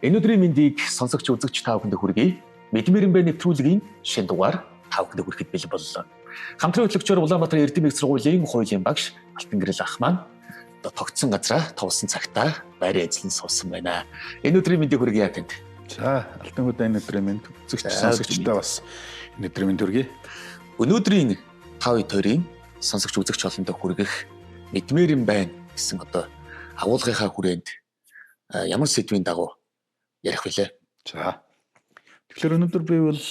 Өнөөдрийн мэндийг сонсогч үзэгч та бүхэнд хүргэе. Мэдмээрэн бай нэвтрүүлгийн шинэ дугаар та бүхэнд хүрэхэд бэлэн боллоо. Хамтран хөтлөгчөөр Улаанбаатар Эрдэм их сургуулийн хуулийн багш Алтан Гэрэл ах маань тогтсон газараа товсон цагтаа байрын эзлэн суусан байна. Өнөөдрийн мэндийг хүргэе танд. За, Алтан гүдэн өнөөдрийн мэнд үзэгч сонсогчтой бас өнөөдрийн мэнд хүргэе. Өнөөдрийн тав тойрын сонсогч үзэгч олондоо хүргэх мэдмээрэн байна гэсэн агуулгынхаа хүрээнд ямар сэдвийн дагуу ярих вүлээ. За. Тэгэхээр өнөөдөр би бол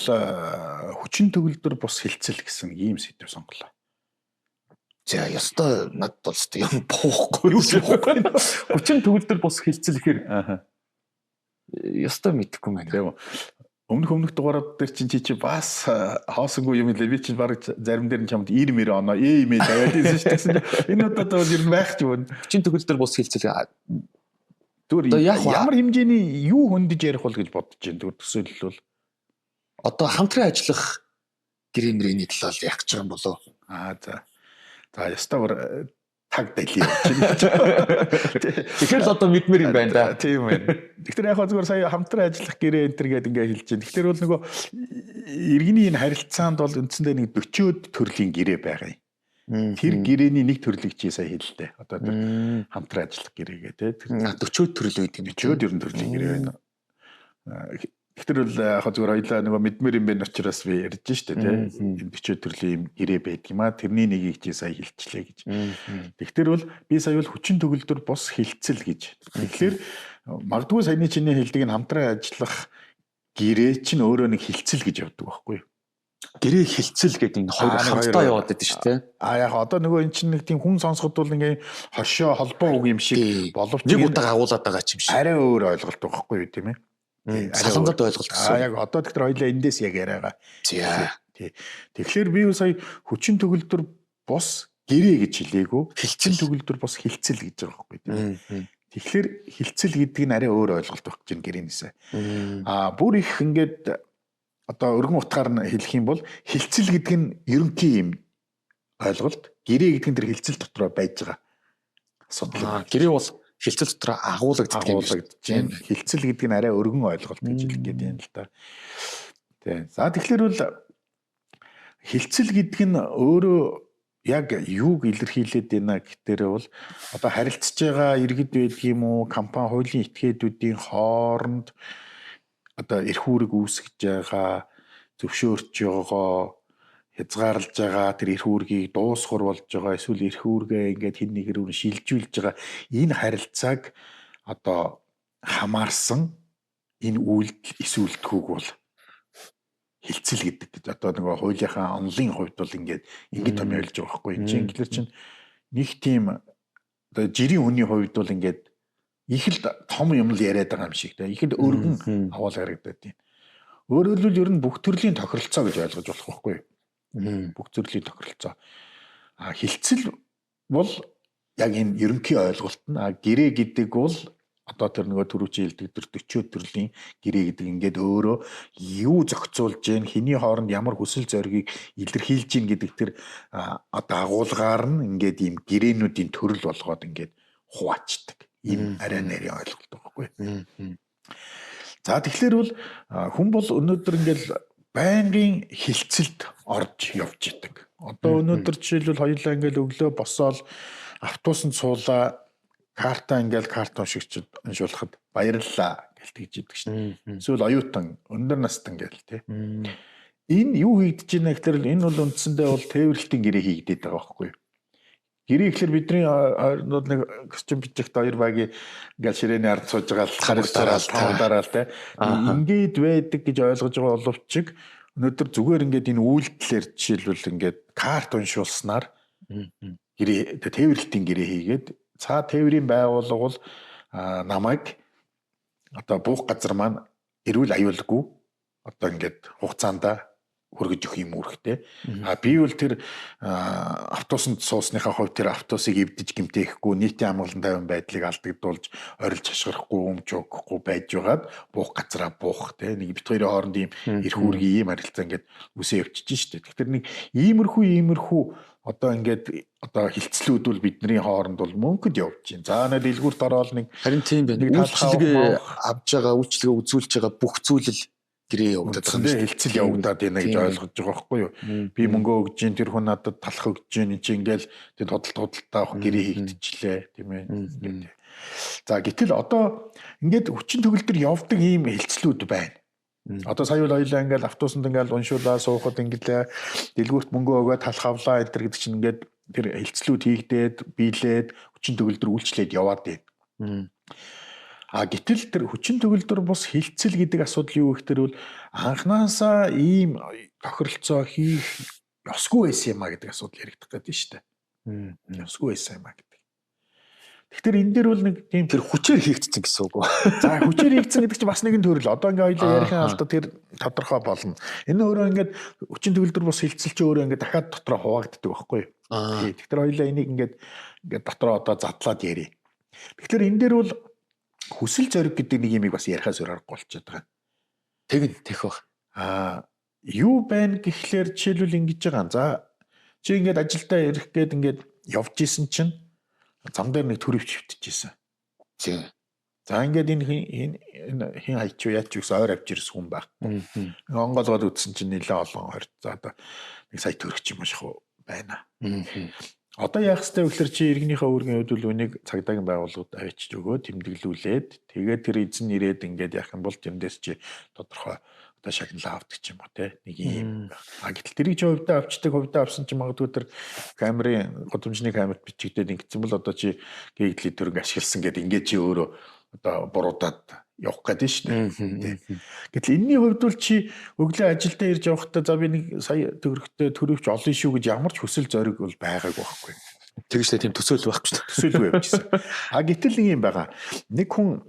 хүчин төгөлдөр бус хилцэл гэсэн ийм сэдв сонголоо. За, ёстой надад бол юм буухгүй юу юм. Хүчин төгөлдөр бус хилцэл гэхээр ёстой мэдэхгүй байна. Өмнөх дугаарууд дээр чи бас хаосонгүй юм лээ. Би чинь баг зарим дээр нь чамд ирмэр оноо имэйл аваад ирсэн шүү дээ. Энэ удаад бол ер нь байх ч юм. Хүчин төгөлдөр бус хилцэл ямар хэмжээний юу хөндөж ярих бол гэж бодож байна. Түр төсөөлөл бол хамтран ажиллах гэрээний талаар ярих гэж байгаа юм болов. За. За, ястаа таг дали явж байна. Тэгэхээр л мэдмэр юм байна да. Тийм байна. Тэгэхээр яг зүгээр сая хамтран ажиллах гэрээ энтер гэдэг ингээ хэлж байна. Тэгэхээр бол нөгөө иргэний энэ харилцаанд бол үндсэндээ нэг 40-од төрлийн гэрээ байгаа юм. Тэр гэрээний нэг төрлийг чи сая хэллээ. Одоо тэр хамтран ажиллах гэрээгээ те. 40-од төрөл байдаг юм. 40-од ерөн төрлийн гэрээ байна. Тэгэхээр бол яг зүгээр хоёлаа нөгөө мэдмэр юм байна учраас би ярьж штэ те. Энэ 40-од төрлийн гэрээ байдаг юм а. Тэрний нэгийг чи сая хэлчихлээ гэж. Тэгэхээр бол би сая бол хүчин төгөлдөр бус хилцэл гэж. Тэгэхээр магадгүй саяны чиний хэлдэг энэ хамтран ажиллах гэрээ чинь өөрөө нэг хилцэл гэж явдаг байхгүй юу? Гэрээ хилцэл гэдэг энэ хоёр хамтдаа яваад байдаг шүү дээ. Яг одоо нөгөө эн чинь нэг тийм хүн сонсоход бол ингээ хошоо холбоо үг юм шиг боловч нэг удаа агуулад байгаа ч юм шиг. Арай өөр ойлголт байхгүй юу тийм ээ? Салангад ойлголт гэсэн. Яг одоо тэгэхээр хоёлаа эндээс яг яриагаа. Тий. Тэгэхээр би сая хүчин төгөлдөр бус гэрээ гэж хэлээгүү. Хилцэл төгөлдөр бус хилцэл гэж байгаа байхгүй тийм. Тэгэхээр хилцэл гэдэг нь арай өөр ойлголт багч гин гэрээнээсээ. Бүр их ингээд одоо өргөн утгаар нь хэлэх юм бол хилцэл гэдэг нь ерөнхий юм ойлголт. Гэрээ гэдэг нь тэр хилцэл дотроо байж байгаа. Асуудал. Гэрээ бол хилцэл дотроо агуулгаддаг юм байна. Хилцэл гэдэг нь арай өргөн ойлголт гэж хэлэх гээд юм л да. Тий. За тэгэхээр бол хилцэл гэдэг нь өөрөө яг юуг илэрхийлээд байна гэхээр бол одоо харилцаж байгаа иргэд байдаг юм уу, компани хуулийн этгээдүүдийн хооронд одоо эрх үүрэг үүсгэж байгаа, зөвшөөрч байгаа, хязгаарлаж байгаа тэр эрх үүргийг дуусгар болж байгаа, эсвэл эрх үүргээ ингээд хэн нэгээр өөр шилжүүлж байгаа энэ харилцааг одоо хамаарсан энэ үйлдэл эсвэлтгүүг бол хилцэл гэдэг гэж одоо нөгөө хуулийнхаа онлын хувьд бол ингээд том явж байгаа байхгүй. Энд чинь ингээр чинь нэг тийм одоо жирийн хүний хувьд бол ингээд их л том юм л яриад байгаа юм шиг те. Их л өргөн авал харагдаад тийм. Өөрөөр хэлбэл ер нь бүх төрлийн тохиролцоо гэж ойлгож болох байхгүй. Бүх төрлийн тохиролцоо. Хилцэл бол яг энэ ерөнхий ойлголт нь гэрээ гэдэг бол одоо тэр нөгөө түрүүчийн хэлдэг тэр 40 төрлийн гэрээ гэдэг ингээд өөрөө юу зохицуулж гэн хэний хооронд ямар хүсэл зоригийг илэрхийлж гин гэдэг тэр одоо агуулгаар нь ингээд ийм гэрээнүүдийн төрөл болгоод ингээд хуваачдаг. Ийм арай нэрийн ойлголт байхгүй. За тэгэхээр бол хүн бол өнөөдөр ингээл байнгын хилцэлд орж явж идэг. Одоо өнөөдөр жишээлбэл хоёулаа ингээл өглөө босоод автобусанд суулаа, карта ингээл карт уншуулахад баярлалаа гэлтэж идэг шин. Эсвэл оюутан, өндөр настан гээл те. Энэ юу хийгдэж байна гэхээр энэ бол үндсэндээ бол тээвэрлэлтийн гэрээ хийгдээд байгаа байхгүй. Гэрээ ихлээр бидний нэг костюм бичих хоёр багийн ингээл ширээний ард сууж байгаа тавдараал те. Ингээд байдаг гэж ойлгож байгаа боловч өнөөдөр зүгээр ингээд энэ үйлдэлээр жишээлбэл ингээд карт уншуулснаар гэрээ тээвэрлэлтийн гэрээ хийгээд цаа тээврийн байгууллага бол намайг одоо буух газар маань эрүүл аюулгүй одоо ингээд хугацаанд хүргэж өгөх юм үүрэгтэй. Би бол тэр автобусанд суусныхаа хувьд тэр автобусыг эвдэж гэмтээхгүй нийтийн амгалан тайван байдлыг алдагдуулж орилж хашгирахгүй өмч өгөхгүй байж байгаад буух газараа буух те нэг бит хоёрын хооронд ийм эрх үүргийн ийм харилцаа ингээд үсээ явчихж штэ. Тэгэхээр нэг иймэрхүү одоо ингээд одоо хилцлүүд бол бидний хооронд бол мөнгөд явж байна. За нэг дэлгүүрт ороод нэг харин тийм байна. Үйлчлэгээ авж байгаа, үйлчлэгээ үзүүлж байгаа бүх зүйлэл гэрээ явагдаад байгаа юм шүү дээ. Хилцэл явагдаад байна гэж ойлгож байгаа байхгүй юу? Би мөнгө өгж гин тэр хүн надад талах өгж гин чи ингээл тэр тодтолтаа авах гэрээ хийгдчихлээ тийм ээ. За гэтэл одоо ингээд хүчин төгөлдөр явдаг ийм хилцлүүд байна. Одоо сая бол хоёлаа ингээл автобусанд ингээл уншуулаа суухад ингээл дэлгүүрт мөнгө өгөө талах авлаа энэ төр гэдэг чинь ингээд тэр хилцлүүд хийгдээд биелээд хүчин төгөлдөр үйлчлээд яваад байна. Гэтэл тэр хүчин төгөлдөр бус хилцэл гэдэг асуудал юу гэхээр бол анханасаа ийм тохиролцоо хийх ёсгүй байсан юм а гэдэг асуудал яригдах гэдэг нь шүү дээ. Ёсгүй байсан юм а гэдэг. Тэгэхээр энэ дээр бол нэг тийм тэр хүчээр хийгдсэн гэсэн үг. За хүчээр хийгдсэн гэдэг чинь бас нэгэн төрөл. Одоо ингээ хоёлаа ярихын алдаа тэр тодорхой болно. Энэ өөрөө ингээд хүчин төгөлдөр бус хилцэл чи өөрөө ингээ дахиад дотроо хуваагддаг байхгүй юу? Тэгэхээр хоёлаа энийг ингээд дотроо одоо задлаад ярий. Тэгэхээр энэ дээр бол хүсэл зориг гэдэг нэг юмыг бас ярихаас өөр аргагүй болчиход байгаа. Тэгэх баг. Юу байна гэхлээр жишээлбэл ингэж байгаа. За чи ингээд ажилдаа ирэх гээд ингээд явж исэн чинь зам дээр нэг төрөвч хөвтөжсэн. За ингээд энэ хин хайч юу яач юу гэсэн ойр авч ирсэн хүн баг. Онгоолгоод үтсэн чинь нэлээ олон хорт. За одоо нэг сая төрөгч юм шиг байна. Одоо яах ёстой вэ гэхээр чи иргэнийхээ үүргийн хувьд бол үнийг цагдаагийн байгууллагууд авчиж өгөө тэмдэглүүлээд тэгээд тэр эзэн ирээд ингээд яах юм бол тэрнээс чи тодорхой одоо шагналаа авдаг ч юм уу те нэг юм. Гэтэл тэрийг чи хувьдаа авсан чи магадгүй тэр камерын годомжны камерт бичигдээд ингэсэн бол одоо чи гэгдлийн төрөг ашигласан гэдэг ингээд чи өөрөө одоо буруудаад явах гэдэг шүү дээ. Гэтэл энэний хувьд бол чи өглөө ажилдаа ирж явахдаа за би нэг сая төгрөгтэй төрөвч олно шүү гэж ямар ч хүсэл зориг бол байгаагүй байхгүй. Тэгжлээ тийм төсөөл байхгүй. Төсөөлгүй явчихсан. Гэтэл нэг юм байгаа. Нэг хүн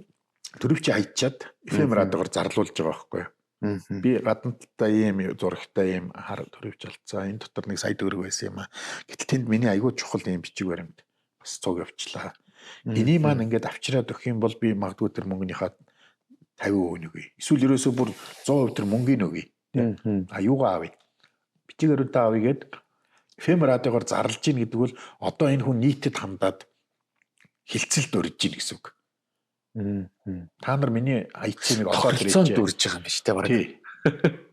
төрөвчийг хайчаад FM радиогоор зарлуулж байгаа байхгүй. Би гадналтаа ийм зурагтай ийм хар төрөвч алдсан. Энэ дотор нэг сая төгрөг байсан юм аа. Гэтэл тэнд миний аягүй чухал ийм бичиг баримт бас цуг явчлаа. Энийг маань ингээд авчираад өгөх юм бол би магадгүй тэр мөнгөнийхөө 50% өгье. Эсвэл ерөөсөө бүр 100% тэр мөнгөний өгье. Юугаа авъя? Бичигээрээ авъя гэд FM радиогоор зарлж ийн гэдэг бол одоо энэ хүн нийтэд хандаад хилцэлд өрж ийн гэсэн үг. Та нар миний IT нэг олоод ирээд өрж байгаа юм биш үү?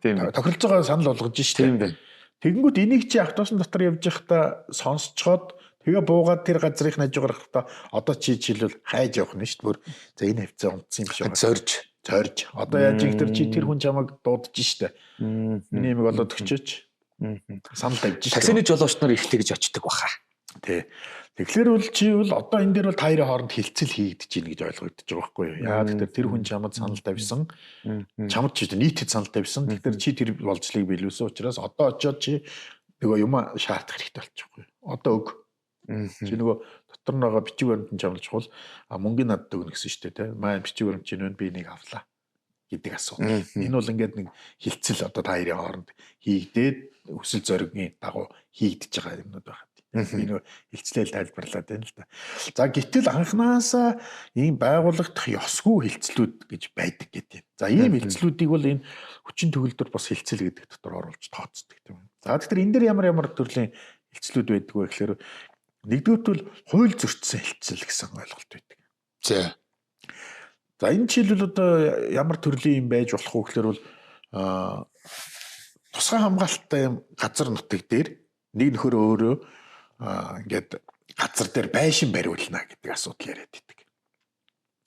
Тийм. Тохиролцоогоо санал болгож штэ. Тийм байна. Тэгэнгүүт энийг чи автобусын дотор явж байхдаа сонсцоход тэгээ буугаад тэр газрыг хажуугаар хахта одоо чи жишээлбэл хайж явах нь шүү дээ. За энэ хавцаа унтсан юм шиг байна. Зорж. Одоо яаж их тэр чи тэр хүн чамайг дуудаж штэ. Миний юмыг олоод өгчөөч. Санал тавьж штэ. Таксины жолооч нар ихтэй гэж очдөг баха. Тий. Тэгэхээр бол чи бол одоо энэ дээр бол та хоёрын хооронд хилцэл хийгдэж байна гэж ойлгогдож байгаа байхгүй юу? Яагаад гэвэл тэр хүн чамд санал тавьсан. Чамд ч нийтэд санал тавьсан. Тэгэхээр чи тэр болжлыг биелүүлсэн учраас одоо очиод чи нөгөө юм шаардах хэрэгтэй болчихгүй. Одоо өг. Чи нөгөө дотор нь байгаа бичиг баримтын чамд чухал мөнгөний надад өгнө гэсэн шүү дээ, тий. Маань бичиг баримт чинь би нэг авлаа гэдэг асуудал. Энэ бол ингээд нэг хилцэл одоо та хоёрын хооронд хийгдээд өсөл зоригийн дагуу хийгдэж байгаа юмнууд байна. Энэ хилцлэл тайлбарлаад байна л да. За гэтэл анханасаа ийм байгуулагдах ёсгүй хилцлүүд гэж байдаг гэдэг. За ийм хилцлүүдийг бол энэ хүчин төгөлдөр бас хилцэл гэдэг дотор оруулж тооцдог тийм. За тэгэхээр энэ дээр ямар төрлийн хилцлүүд байдаг вэ гэхээр нэгдүгürt бол хууль зөрчсөн хилцэл гэсэн ойлголт байдаг. За энэ жишээлбэл одоо ямар төрлийн юм байж болох вэ гэхээр бол тусгай хамгаалалттай юм газар нутаг дээр нэг нөхөр өөрөө ингээд газар дээр байшин бариулна гэдэг асуудал яриад байдаг.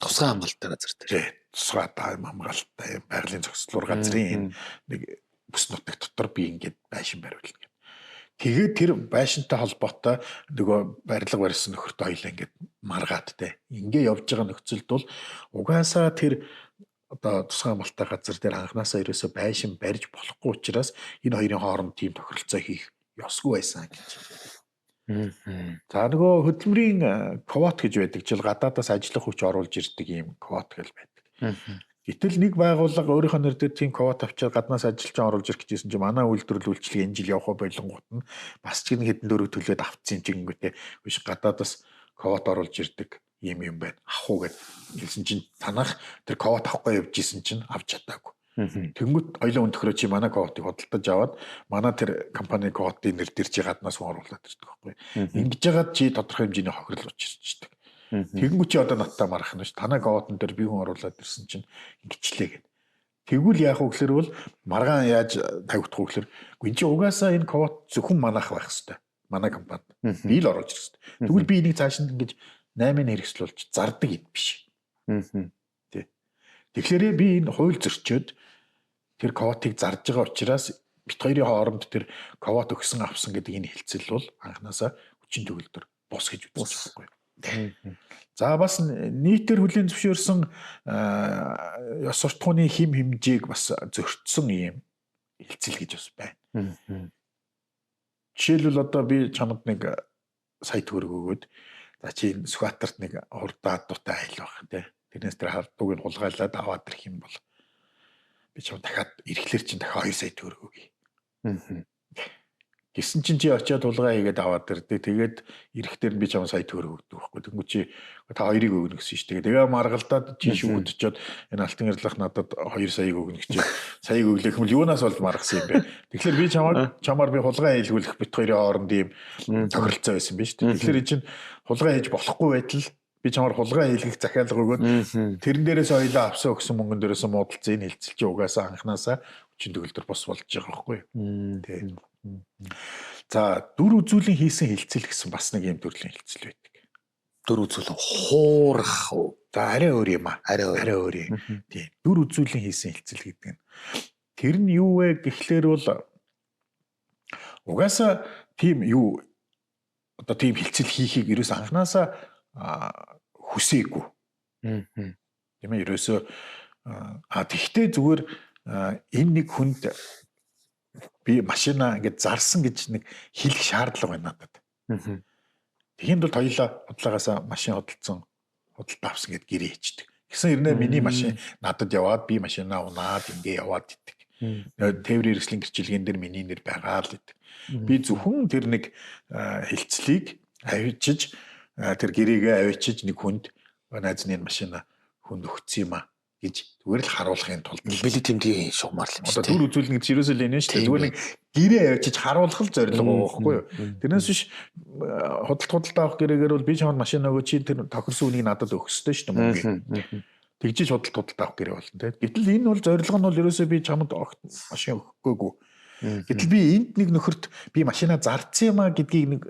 Тусгай хамгаалалттай газар дээр. Тусгай хамгаалалттай байгалийн зохицлуур газрын нэг бүс нутаг дотор би ингээд байшин бариулна гэдэг. Тэгээд тэр байшинтай холбоотой нөгөө барилга барьсан нөхөрт хоёлаа ингээд маргаад те. Ингээ явж байгаа нөхцөлд бол угаасаа тэр одоо тусгай хамгаалалттай газар дээр анханасаа ерөөсөө байшин барьж болохгүй учраас энэ хоёрын хооронд тийм тохиролцоо хийх ёсгүй байсан гэж. За нөгөө хөдөлмөрийн квот гэж байдаг. Жишээл гадаадаас ажиллах хүч оруулж ирдэг юм квот гэж байдаг. Гэтэл нэг байгууллага өөрийнхөө нэр дээр тийм квот авчаад гаднаас ажилчин оруулж ирэх гэжсэн чинь манай үйлдвэрлэл үйлчлэг энэ жил явах болонгууд нь бас ч хэдэн дөрөв төлөөд авцсан чинь ингэвтэй биш гадаадаас квот оруулж ирдэг юм байна. Авах уу гэд хэлсэн чинь танах тэр квот авахгүй явж исэн чинь авч чадаагүй. Тэнгүүт хоёлоо өндөхрөө чи манай кодыг худалдаж аваад манай тэр компани кодын нэр дээр чи гаднаас оруулаад ирдэг байхгүй. Ингэж яагаад чи тодорхой хэмжээний хохирол учирчдаг. Тэгэнгүүт чи одоо надтай марах нь ш. Танай кодон дээр би хүн оруулаад ирсэн чинь ингэчлээ гэд. Тэгвэл яах вэ гэхээр бол маргаан яаж тавигдах вэ гэхээр энэ чи угаасаа энэ код зөвхөн манайх байх хэвээр. Манай компанид. Би л оруулж ирсэн. Тэгвэл би энийг цааш нь ингэж 8-ыг хэрэгсэлүүлж зардаг ид биш. Тэ. Тэгэхээр би энэ хууль зөрчөөд тэр кодыг зарж байгаа учраас бит хоёрын хооронд тэр код өгсөн авсан гэдэг энэ хэлцэл бол анханасаа хүчин төгөлдөр бос гэж үзэж байгаа байхгүй. За бас нийтээр хүлээн зөвшөөрсөн ёс суртахууны хим хэмжээг бас зөрчсөн юм хэлцэл гэж бас байна. Жишээлбэл одоо би чамд нэг сая төгрөг өгөөд за чи Сүхбаатарт нэг урдаад дутай айл байх тий. Тэрнээс тэр хардууг нь хулгайлаад аваад ирэх юм бол би чам дахиад ирэхлээр чинь дахиад 2 сая төгрөг өгье. Гэсэн чинь чи очиад хулгай хийгээд аваад ирдээ. Тэгээд ирэхлээр би чам сая төгрөг өгдөг байхгүй. Тэнгүү чи та 2-ыг өгнө гэсэн шүү дээ. Тэгээ маргалдаад чи шүүгдчихэд энэ алтан ярилах надад 2 саяг өгнө гэж саяг өглөх юм бол юунаас болж маргасан юм бэ? Тэгэхээр би чамаар би хулгай хийлгүүлэх бит хоёрын хооронд ийм тохиролцоо байсан биз дээ. Тэгэхээр энэ чинь хулгай хийж болохгүй байтал би чамаар хулгай хийлгэх захиалга өгөөд тэрэн дээрээс ойлоо авсан өгсөн мөнгөн дээрээс муудалцсан энэ хэлцэл чи угаасаа анханасаа хүчин төгөлдөр бос болж байгаа байхгүй юу? Тий. За дүр үзүүлэн хийсэн хэлцэл гэсэн бас нэг юм төрлийн хэлцэл байдаг. Дүр үзүүлэн хуурах уу? За арай өөр юм аа. Арай өөр юм. Тий. Дүр үзүүлэн хийсэн хэлцэл гэдэг нь тэр нь юу вэ гэхлээр бол угаасаа тийм юу одоо тийм хэлцэл хийхийг ерөөс анханасаа хүсээгүй. Тийм ээ ерөөсөө тэгтээ зүгээр энэ нэг хүнд би машина ингээд зарсан гэж нэг хэлэх шаардлага байна надад. Тэгэхэд бол хоёлаа худлаагаасаа машин худалдсан худалдаа авсан гэд гэрээ хийдэг. Гэсэн ирнэ миний машин надад яваад би машинаа унаад ингээ яваад идэг. Тээврийн хэрэгслийн гэрчилгээнд дэр миний нэр байгаа л идэг. Би зөвхөн тэр нэг хэлцлийг авчиж тэр гэрээгээ авчиж нэг хүнд найзны машина хүнд өгсөн юм а гэж зүгээр л харуулахын тулд били тэмдгийн шугамар юм шүү дээ. Дүр үзүүлнэ гэж ерөөсөө л энэ шүү дээ. Зүгээр нэг гэрээ авчиж харуулах л зорилго байхгүй юу? Тэрнээс биш худалдаа авах гэрээгээр бол би чамд машина өгөө чи тэр тохирсон үнийг надад өгөх ёстой шүү дээ мөнгө. Тэгжиж худалдаа авах гэрээ болно те. Гэтэл энэ бол зорилго нь бол ерөөсөө би чамд машин өгөхгүйгүй. Гэтэл би энд нэг нөхөрт би машина зарцсан юм а гэдгийг нэг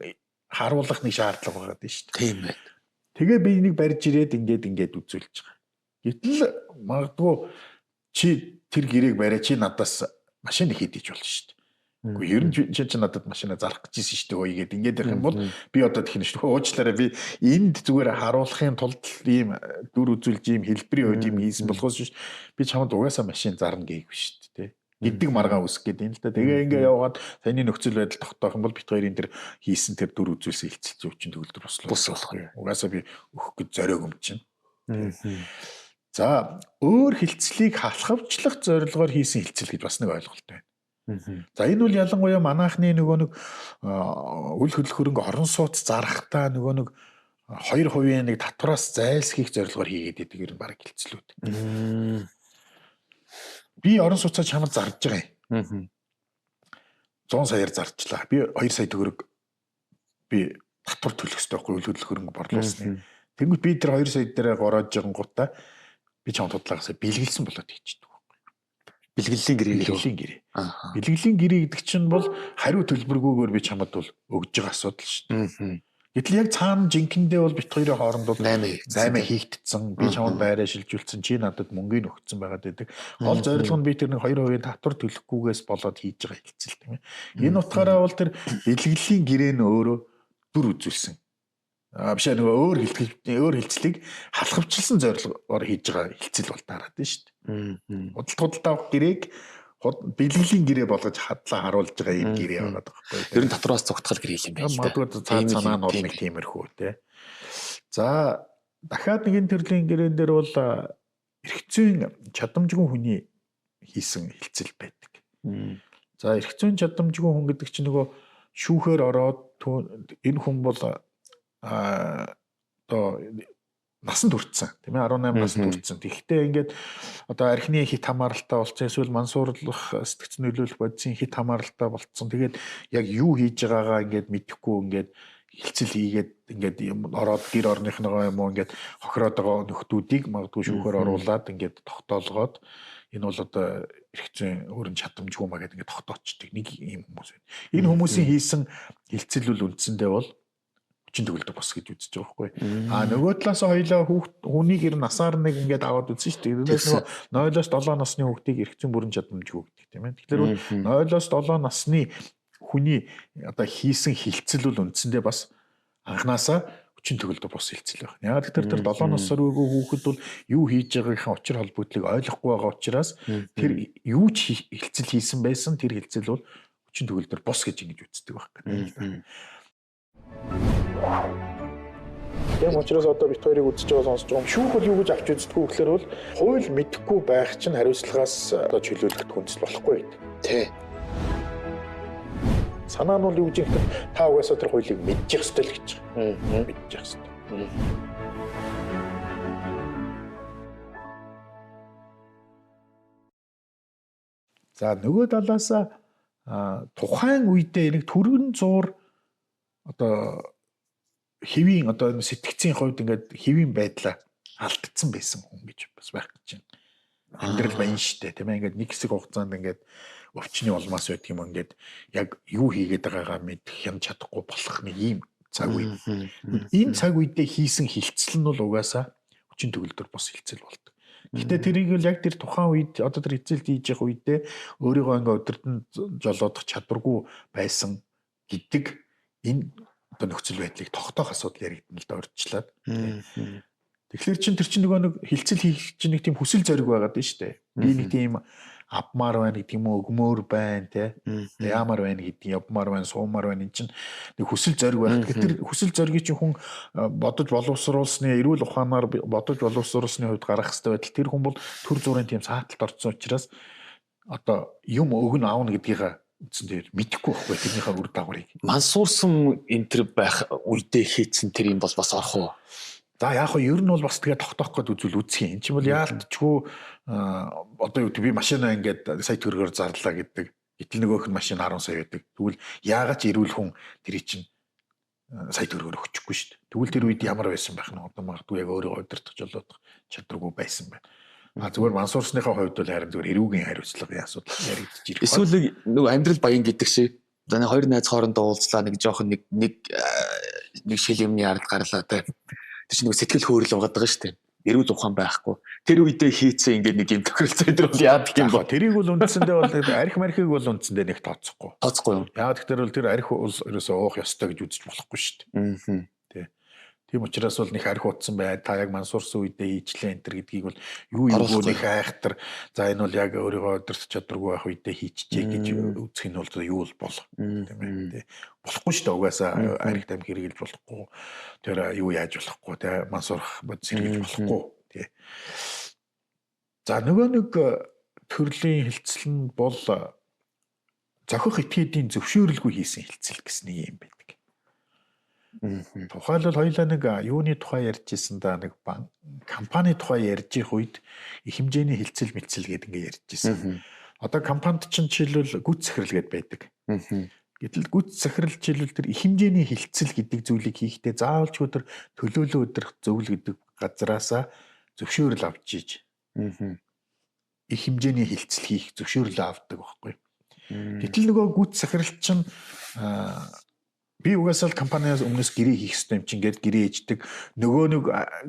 харуулах нэг шаардлага байгаа дээ шүү дээ. Тийм байна. Тэгээ би энийг барьж ирээд ингээд үзүүлж байгаа. Гэтэл магадгүй чи тэр гэрээг бариа чи надаас машин хийдэж болно шүү дээ. Үгүй ер нь чи надад машина зарах гэж ирсэн шүү дээ хөөе гээд ингээд ярих юм бол би одоо тэгнэ шүү дээ. Уучлаарай би энд зүгээр харуулахын тулд ийм дүр үзүүлж ийм хэлбэрийн үед ийм хийсэн болохоос биш би чамд угаасаа машин зарна гээгүй шүү дээ. Гэдэг маргаан үсэх гэдэг юм л да. Тэгээ ингээ яваад саяны нөхцөл байдал тогтоох юм бол бит хоёрын тэр хийсэн тэр дүр үзүүлсэн хэлцэл зүйчин төгөлдөр болох юм. Угаасаа би өгөх гэж зориог юм чинь. За өөр хэлцлийг халахвчлах зорилгоор хийсэн хэлцэл гэж бас нэг ойлголт байна. За энэ бол ялангуяа манайхны нөгөө нэг үл хөдлөх хөрөнгө орон сууц зарахтаа нөгөө нэг 2% нэг татвараас зайлсхийх зорилгоор хийгээд идэг ер нь баг хэлцлүүд. Би орон сууцаа чамд зарж байгаа юм. 100 саяар зарчлаа. Би 2 сая төгрөг би татвар төлөх ёстой байхгүй үл хөдлөх хөрөнгө борлуулсны. Тэнгүүт би тэр 2 сая дээр гороож жигангуудаа би чамд худалдаагаасаа бэлгэлсэн болоод хийчихдэг байхгүй. Бэлгэллийн гэрээ. Бэлгэлийн гэрээ гэдэг чинь бол хариу төлбөргүйгээр би чамд бол өгж байгаа асуудал шүү дээ. Гэтэл яг цаана жинкэндээ бол бит хоёрын хооронд бол 8 хийгдсэн. Би чамд байраа шилжүүлсэн. Чи надад мөнгөний өгсөн байгаад байдаг. Гол зорилго нь би тэр нэг 2% татвар төлөхгүйгээс болоод хийж байгаа хэлцэл тийм ээ. Энэ утгаараа бол тэр бэлгэлийн гэрээ нь өөрөө дүр үзүүлсэн. Биш нөгөө өөр хэлцлийг халахвчилсан зорилгоор хийж байгаа хэлцэл бол дараад нь шүү дээ. Худалдаа авах гэрээг бэлгэлийн гэрээ болгож хадлаа харуулж байгаа юм гэрээ байгаа байхгүй. Ер нь татвараас цогтгол гэрээ юм байна шүү дээ. Магадгүй цаанаа нь бол нэг тиймэрхүү те. За дахиад нэгэн төрлийн гэрээн дээр бол эрх зүйн чадамжгүй хүний хийсэн хэлцэл байдаг. За эрх зүйн чадамжгүй хүн гэдэг чинь нөгөө шүүхээр ороод энэ хүн бол одоо насанд хүрсэн тийм ээ 18 наснд хүрсэн. Тэгэхдээ ингээд одоо архины хит хамааралтай болсон эсвэл мансуурлах сэтгцэн нөлөөлөх бодисын хит хамааралтай болцсон. Тэгээд яг юу хийж байгаагаа ингээд мэдэхгүй ингээд хилцэл хийгээд ингээд ороод гэр орныхныгоо юм уу ингээд хохироод байгаа нөхдүүдийг магадгүй шүүхээр оруулаад ингээд тогтоолгоод энэ бол одоо эрхцэн өөрийн чадамжгүй маа гэдэг ингээд тогтоочдөг нэг юм хүмүүс байна. Энэ хүмүүсийн хийсэн хилцэл бол үндсэндээ бол хүчин төгөлдөр бос гэж үзэж байгаа байхгүй. Нөгөө талаас хоёлаа хүнийг ер насаар нэг ингээд аваад үзсэн шүү дээ. Тэрнээс нөгөө 0-7 насны хүүхдийг эрхцэн бүрэн чадамжгүй гэдэг тийм ээ. Тэгэхээр 0-7 насны хүний одоо хийсэн хилцэл бол үндсэндээ бас анханасаа хүчин төгөлдөр бос хилцэл байна. Яг тэр 7 насаар өгөө хүүхэд бол юу хийж байгаагийнхаа учир холбоотлыг ойлгохгүй байгаа учраас тэр юу ч хилцэл хийсэн байсан тэр хилцэл бол хүчин төгөлдөр бос гэж ингэж үздэг байхгүй. Тийм учраас одоо бит хоёрыг үзэж байгаа сонсож байгаа. Шүүх бол юу гэж авч үздэггүй гэхээр бол хууль мэдэхгүй байх чинь хариуцлагаас одоо чөлөөлөх хүндэс болохгүй гэдэг. Тий. Санаа нь бол юу гэж юм та угаасаа тэр хуулийг мэдчих ёстой л гэж. Мэдчих ёстой. За нөгөө талаасаа тухайн үедээ нэг төргөн зуур одоо хэвийн одоо сэтгцийн хувьд ингээд хэвийн байдлаа алдсан байсан хүн гэж бас байх гэж байна. Амьдрал баян штэ тийм ээ ингээд нэг хэсэг хугацаанд ингээд өвчний улмаас байдаг юм ингээд яг юу хийгээд байгаагаа мэдэх хям чадахгүй болох нэг ийм цаг үе. Энэ цаг үедээ хийсэн хилцэл нь бол угаасаа хүчин төгөлдөр бос хилцэл болдог. Гэхдээ тэрийг л яг тэр тухайн үед одоо тэр хилцэлт хийж явах үедээ өөрийгөө ингээд өдөртөн жолоодох чадваргүй байсан гэдэг энэ одоо нөхцөл байдлыг тогтоох асуудал яригдана л да урьдчилаад. Тэгэхээр тэр чинь нөгөө нэг хилцэл хийх чинь нэг тийм хүсэл зориг байгаад байна шүү дээ. Би нэг тийм авмаар байна гэдэг юм уу, өгмөр байна те. Яамаар байна гэдэг, явмаар байна, суумаар байна. Энд чинь нэг хүсэл зориг байх. Тэгэхээр тэр хүсэл зоригийг чинь хүн бодож боловсруулсны, эрүүл ухаанаар бодож боловсруулсны хувьд гарах хэрэгтэй байтал тэр хүн бол төр зүрийн тийм сааталд орсон учраас одоо юм өгн аавна гэдгийгээ үндсэндээ мэдэхгүй байхгүй тэрнийхээ үр дагаврыг. Мансуурсан энтер байх үедээ хийцэн тэр юм бол бас орох уу? За яг хөө ер нь бол бас тэгээ тогтоох гээд үзвэл үзэх юм. Энд чинь бол яалтчгүй одоо юу би машинаа ингээд сая төгрөгөөр зарлаа гэдэг. Гэтэл нөгөөх нь машин 10 сая байдаг. Тэгвэл яагаад ч эрүүл хүн тэрий чинь сая төгрөгөөр өгчихгүй шүү дээ. Тэгвэл тэр үед ямар байсан байх нь одоо магадгүй яг өөрөө удирдах жолоодох чадваргүй байсан байна. Зүгээр мансуурсныхаа хувьд бол харин зүгээр эрүүгийн хариуцлагын асуудал яригдчих ирэх. Эсвэл нөгөө амьдрал баян гэдэг шиг за нэг хоёр найз хоорондоо уулзлаа нэг жоохон нэг шил юмны ард гарлаа те. Тэр чинь нөгөө сэтгэл хөөрөл угаад байгаа шүү дээ. Эрүүл ухаан байхгүй. Тэр үедээ хийцээ ингээд нэг юм тохиролцоо өдр бол яадаг юм бэ? Тэрийг бол үндсэндээ бол арх мархийг бол үндсэндээ нэг тооцохгүй. Тооцохгүй юм. Яагаад гэвэл тэр арх бол ерөөсөө уух ёстой гэж үзэж болохгүй шүү дээ. Тийм учраас бол нэг арх утсан бай. Та яг мансуурсан үедээ хийчлээ энэ гэдгийг бол юу юу нэг айхтар. За энэ бол яг өөрийгөө өдөрт чадваргүй байх үедээ хийчихжээ гэж үзэх нь бол юу бол тийм ээ. Болохгүй шүү дээ. Угаасаа арх тамхи хэрэгжилж болохгүй. Тэр юу яаж болохгүй те мансуурах бодис хэрэгжилж болохгүй тий. За нөгөө нэг төрлийн хилцэл нь бол зохих этгээдийн зөвшөөрөлгүй хийсэн хилцэл гэсэн нэг юм байдаг. Тухайлбал хоёлаа нэг юуны тухай ярьж ирсэн да нэг компани тухай ярьж их үед их хэмжээний хилцэл мэлцэл гэдэг ингээ ярьж ирсэн. Одоо компанид чинь жишээлбэл гүйц захирал гэдэг байдаг. Гэтэл гүйц захирал жишээлбэл тэр их хэмжээний хилцэл гэдэг зүйлийг хийхдээ заавалчгүй тэр төлөөлөө өдрөх зөвлөл гэдэг газраасаа зөвшөөрөл авч ийж их хэмжээний хилцэл хийх зөвшөөрөл авдаг байхгүй. Гэтэл нөгөө гүйц захирал чинь би угаасаа компаниас өмнөөс гэрээ хийх хэрэгтэй юм чинь гээд гэрээ хийдэг. Нөгөө нэг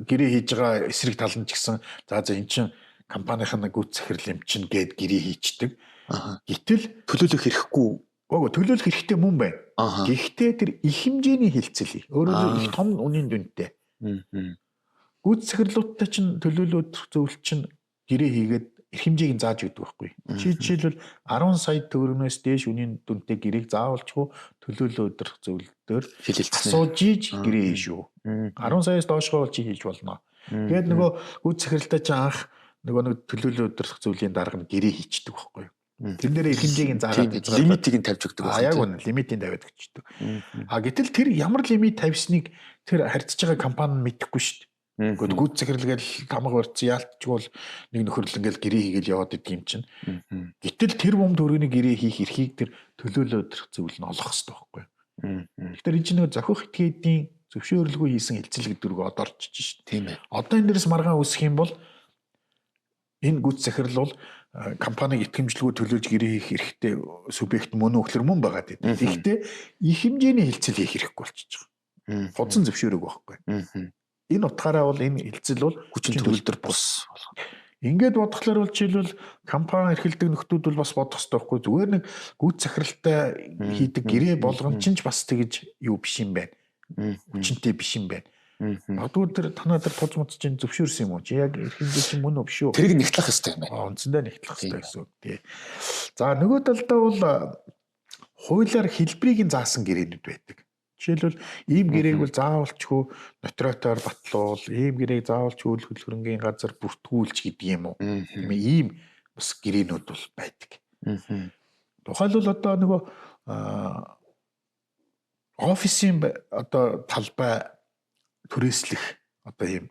гэрээ хийж байгаа эсрэг тал нь ч гэсэн за эн чинь компанийн гүйц захирал юм чинь гээд гэрээ хийчдэг. Гэтэл төлөөлөх хэрэггүй. Төлөөлөх хэрэгтэй мөн байна. Гэхдээ тэр их хэмжээний хилцэл өөрөөр их том үнийн дүнтэй. Гүйц захирлуудтай чинь төлөөлөл зөвлөлт чинь гэрээ хийгээд их хэмжээг нь зааж өгдөг байхгүй. Жишээлбэл 10 сая төгрөгнөөс дээш үнийн дүнтэй гэрээг заавалчгүй төлөөлөө өдрөх зөвлөлтөөр асууж ийж гэрээ хийш үү. 10 саяас доошгоо бол чи хийж болно. Тэгээд нөгөө гүйц захиралтай чи анх нөгөө нэг төлөөлөө өдрөх зөвлөлийн дарга нь гэрээ хийчдэг байхгүй. Тэр нэрээ их хэмжээг нь заагаад лимитийг нь тавьж өгдөг байна. Яг үнэ лимитийг тавиад өгчдөг. Гэтэл тэр ямар лимит тавьсныг тэр харьцаж байгаа компани нь мэдэхгүй шүү дээ. Гэхдээ гүйц захирлгээл тамга барьцсан яалтчгүй бол нэг нөхөрлөл ингээл гэрээ хийгээл яваад идэг юм чинь. Гэтэл тэр бом төгрөгийн гэрээ хийх эрхийг тэр төлөөлөө өдрөх зөвлөл нь олох хэрэгтэй байхгүй. Тэгэхээр энэ чинь нэг зохих этгээдийн зөвшөөрлгүй хийсэн хилцэл гэдэг дөрөв одоо орчиж шít. Тийм ээ. Одоо энэ дээрээс маргаан үсэх юм бол энэ гүйц захирал бол компаниг итгэмжлгүй төлөөж гэрээ хийх эрхтэй субъект мөн өглөр мөн байгаа гэдэг. Тэгэхдээ их хэмжээний хилцэл хийх хэрэгтэй болчихж байгаа. Худсан зөвшөөрөг байхгүй. Энэ утгаараа бол энэ хилцэл бол хүчин төгөлдөр бус болгоно. Ингээд бодглохлоор бол жишээлбэл компани эрхэлдэг нөхдүүд бол бас бодох хэрэгтэй байхгүй. Зүгээр нэг гүйц захиралтай хийдэг гэрээ болгон ч бас тэгж юу биш юм байна. Хүчинтэй биш юм байна. Магадгүй тэр танаа тэр туз муц чинь зөвшөөрсөн юм уу? Чи яг эрхэмжээ чинь мөн үү биш үү? Тэрийг нэгтлэх хэрэгтэй юм байна. Үндсэндээ нэгтлэх хэрэгтэй гэсэн үг тий. За нөгөө талдаа бол хуулиар хэлбэрийг нь заасан гэрээнүүд байдаг. Жишээлбэл ийм гэрээг бол заавалчгүй нотариотоор батлуул, ийм гэрээг заавалчгүй үйл хөдлөлгөөнгийн газар бүртгүүлж гэдэг юм уу? Тийм ээ, ийм бас гэрээнүүд бол байдаг. Тухайлбал одоо нөгөө офисын одоо талбай түрээслэх одоо ийм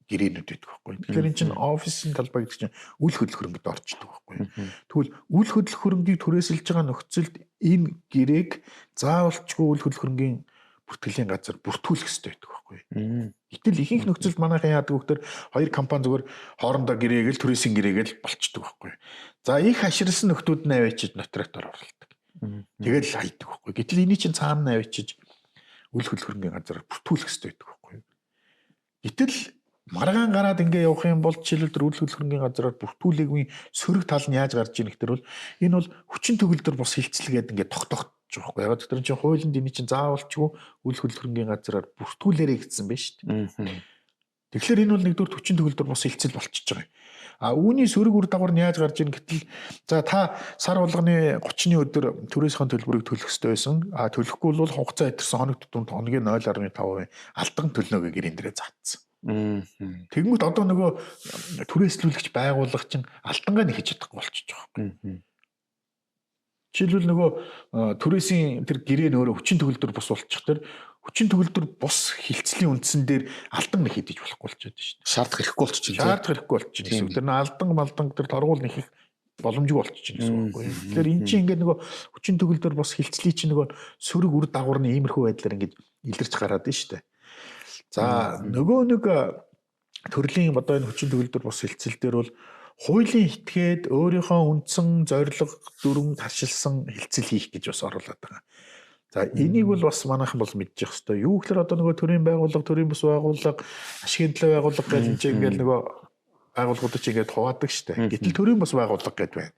гэрээнүүд байдаг байхгүй. Тэгэхээр энэ чинь офисын талбай гэдэг чинь үйл хөдлөлгөөрөнд орчдөг байхгүй. Тэгвэл үйл хөдлөлгөөрөнгийг түрээсэлж байгаа нөхцөлд энэ гэрээг заавалчгүй үйл хөдлөлгөөрөнгийн бүртгэлийн газар бүртгүүлэх хэрэгтэй байдаг байхгүй. Гэтэл ихэнх нөхцөлд манайхан яадаг вэ гэхээр хоёр компани зүгээр хоорондоо гэрээгээл түрээсийн гэрээгээл болчдөг байхгүй. За их хаширсан нөхдүүд нь авчиж нотариотоор оруулдаг. Тэгэл хайдаг байхгүй. Гэтэл эний чинь цаана авчиж үйл хөдлөлгөөрөнгийн газар бүртгүүлэх хэрэгтэй байдаг байхгүй. Гэтэл маргаан гараад ингээ явах юм бол жишээлбэл үйл хөдлөлгөөрөнгийн газараар бүртгүүлээгүй сөрөг тал нь яаж гарч ийн гэхээр бол энэ бол хүчин төгөлдөр бус хилцэлгээд ингээ тогтоож байгаа байхгүй. Яг тэр чинь хуулинд энэ чинь заавалчгүй үйл хөдлөлгөөрөнгийн газараар бүртгүүлээрэй гэсэн байна шүү дээ. Тэгэхээр энэ бол нэгдүгээр хүчин төгөлдөр бус хилцэл болчихж байгаа юм. Үүний сөрөг үр дагавар нь яаж гарч ийн гэтэл за та сар болгоны 30-ны өдөр түрээсийн төлбөрийг төлөх ёстой байсан. Төлөхгүй бол хугацаа итэрсэн хоног тутамд хоногийн 0.5% алдан төлнө гэж гэрэн дээрээ заасан. Тэгэнгүүт одоо нөгөө түрээслүүлэгч байгууллага чинь алдангаа нэхэж чадахгүй болчихж байгаа юм. Жишээлбэл нөгөө түрээсийн тэр гэрээ нөөрэ хүчин төгөлдөр бус болчих тэр хүчин төгөлдөр бус хилцлийн үндсэн дээр алдан нэхэж болохгүй болчиход шүү дээ. Шаардах хэрэггүй болчихж байна. Шаардах хэрэгтэй болчихж байна. Тэр нь алдан малдан тэр торгуул нэхэх боломжгүй болчихж байна гэсэн үг байхгүй. Тэгэхээр эн чинь ингээд нөгөө хүчин төгөлдөр бус хилцлийн чинь нөгөө сөрөг үр дагавар нь иймэрхүү байдлаар ингээд илэрч гараад байна шүү дээ. За нөгөө нэг төрлийн одоо энэ хүчин төгөлдөр бус хилцэл дээр бол хуулийн этгээд өөрийнхөө үндсэн зорилго дүрм таршилсан хилцэл хийх гэж бас оруулаад байгаа. За энийг бол бас манайхан бол мэдчих хэвээр. Юу гэхээр одоо нөгөө төрийн байгууллага, төрийн бас байгууллага, ашигын төлөө байгууллага гэж ингээд нөгөө байгууллагууд ч ингээд хуваадаг штэ. Гэтэл төрийн бас байгууллага гэдээ байна.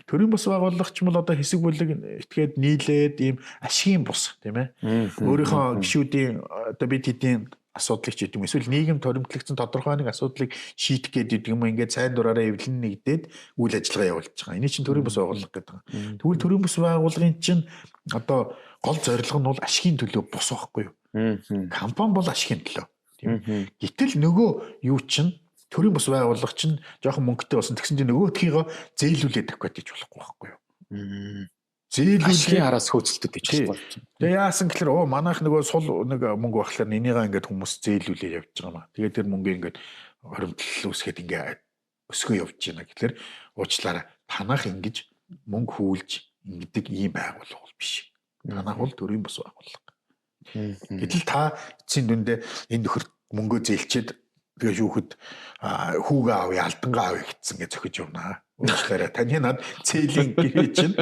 Төрийн бас байгууллага ч юм бол одоо хэсэг бүлэг этгээд нийлээд ийм ашигын бус тийм ээ. Өөрийнхөө гишүүдийн одоо бид хэдийн асуудлыг ч гэдэг юм. Эсвэл нийгэм торимтлагдсан тодорхой нэг асуудлыг шийдэх гэдэг юм ингээд сайн дураараа эвлэн нэгдээд үйл ажиллагаа явуулж байгаа. Эний чинь төрийн бас байгууллага гэдэг. Тэгвэл төрийн бас байгууллагын чинь одоо гол зорилго нь бол ашигын төлөө бус байхгүй юу? Компани бол ашигын төлөө. Тийм. Гэтэл нөгөө юу чинь төрийн бас байгууллага чинь жоохон мөнгөтэй болсон. Тэгсэн чинь нөгөөдхийгөө зээлүүлээд өгөх гэж болохгүй байхгүй юу? Зээлүүлээ араас хөөцөлдөд гэж байна. Тэгээ яасан гэхээр манайх нөгөө сул нэг мөнгө баглаар энийгээ ингээд хүмүүс зээлүүлээ явж байгаа маа. Тэгээ тэр мөнгө ингээд хоримтлал үсгээд ингээд өсгөө явж байна гэхээр уучлаарай танах ингэж мөнгө хүүлж ингэдэг ийм байгууллага бол биш. Танах бол төрийн бас байгууллага. Гэтэл та эцсийн дүндээ энэ нөхөр мөнгөө зээлчээд тэгээ шүүхэд хүүгээ авъя алдангаа авъя гэсэн гэж зөхиж явна. Уучлаарай таны над зээлийн гэрээ чинь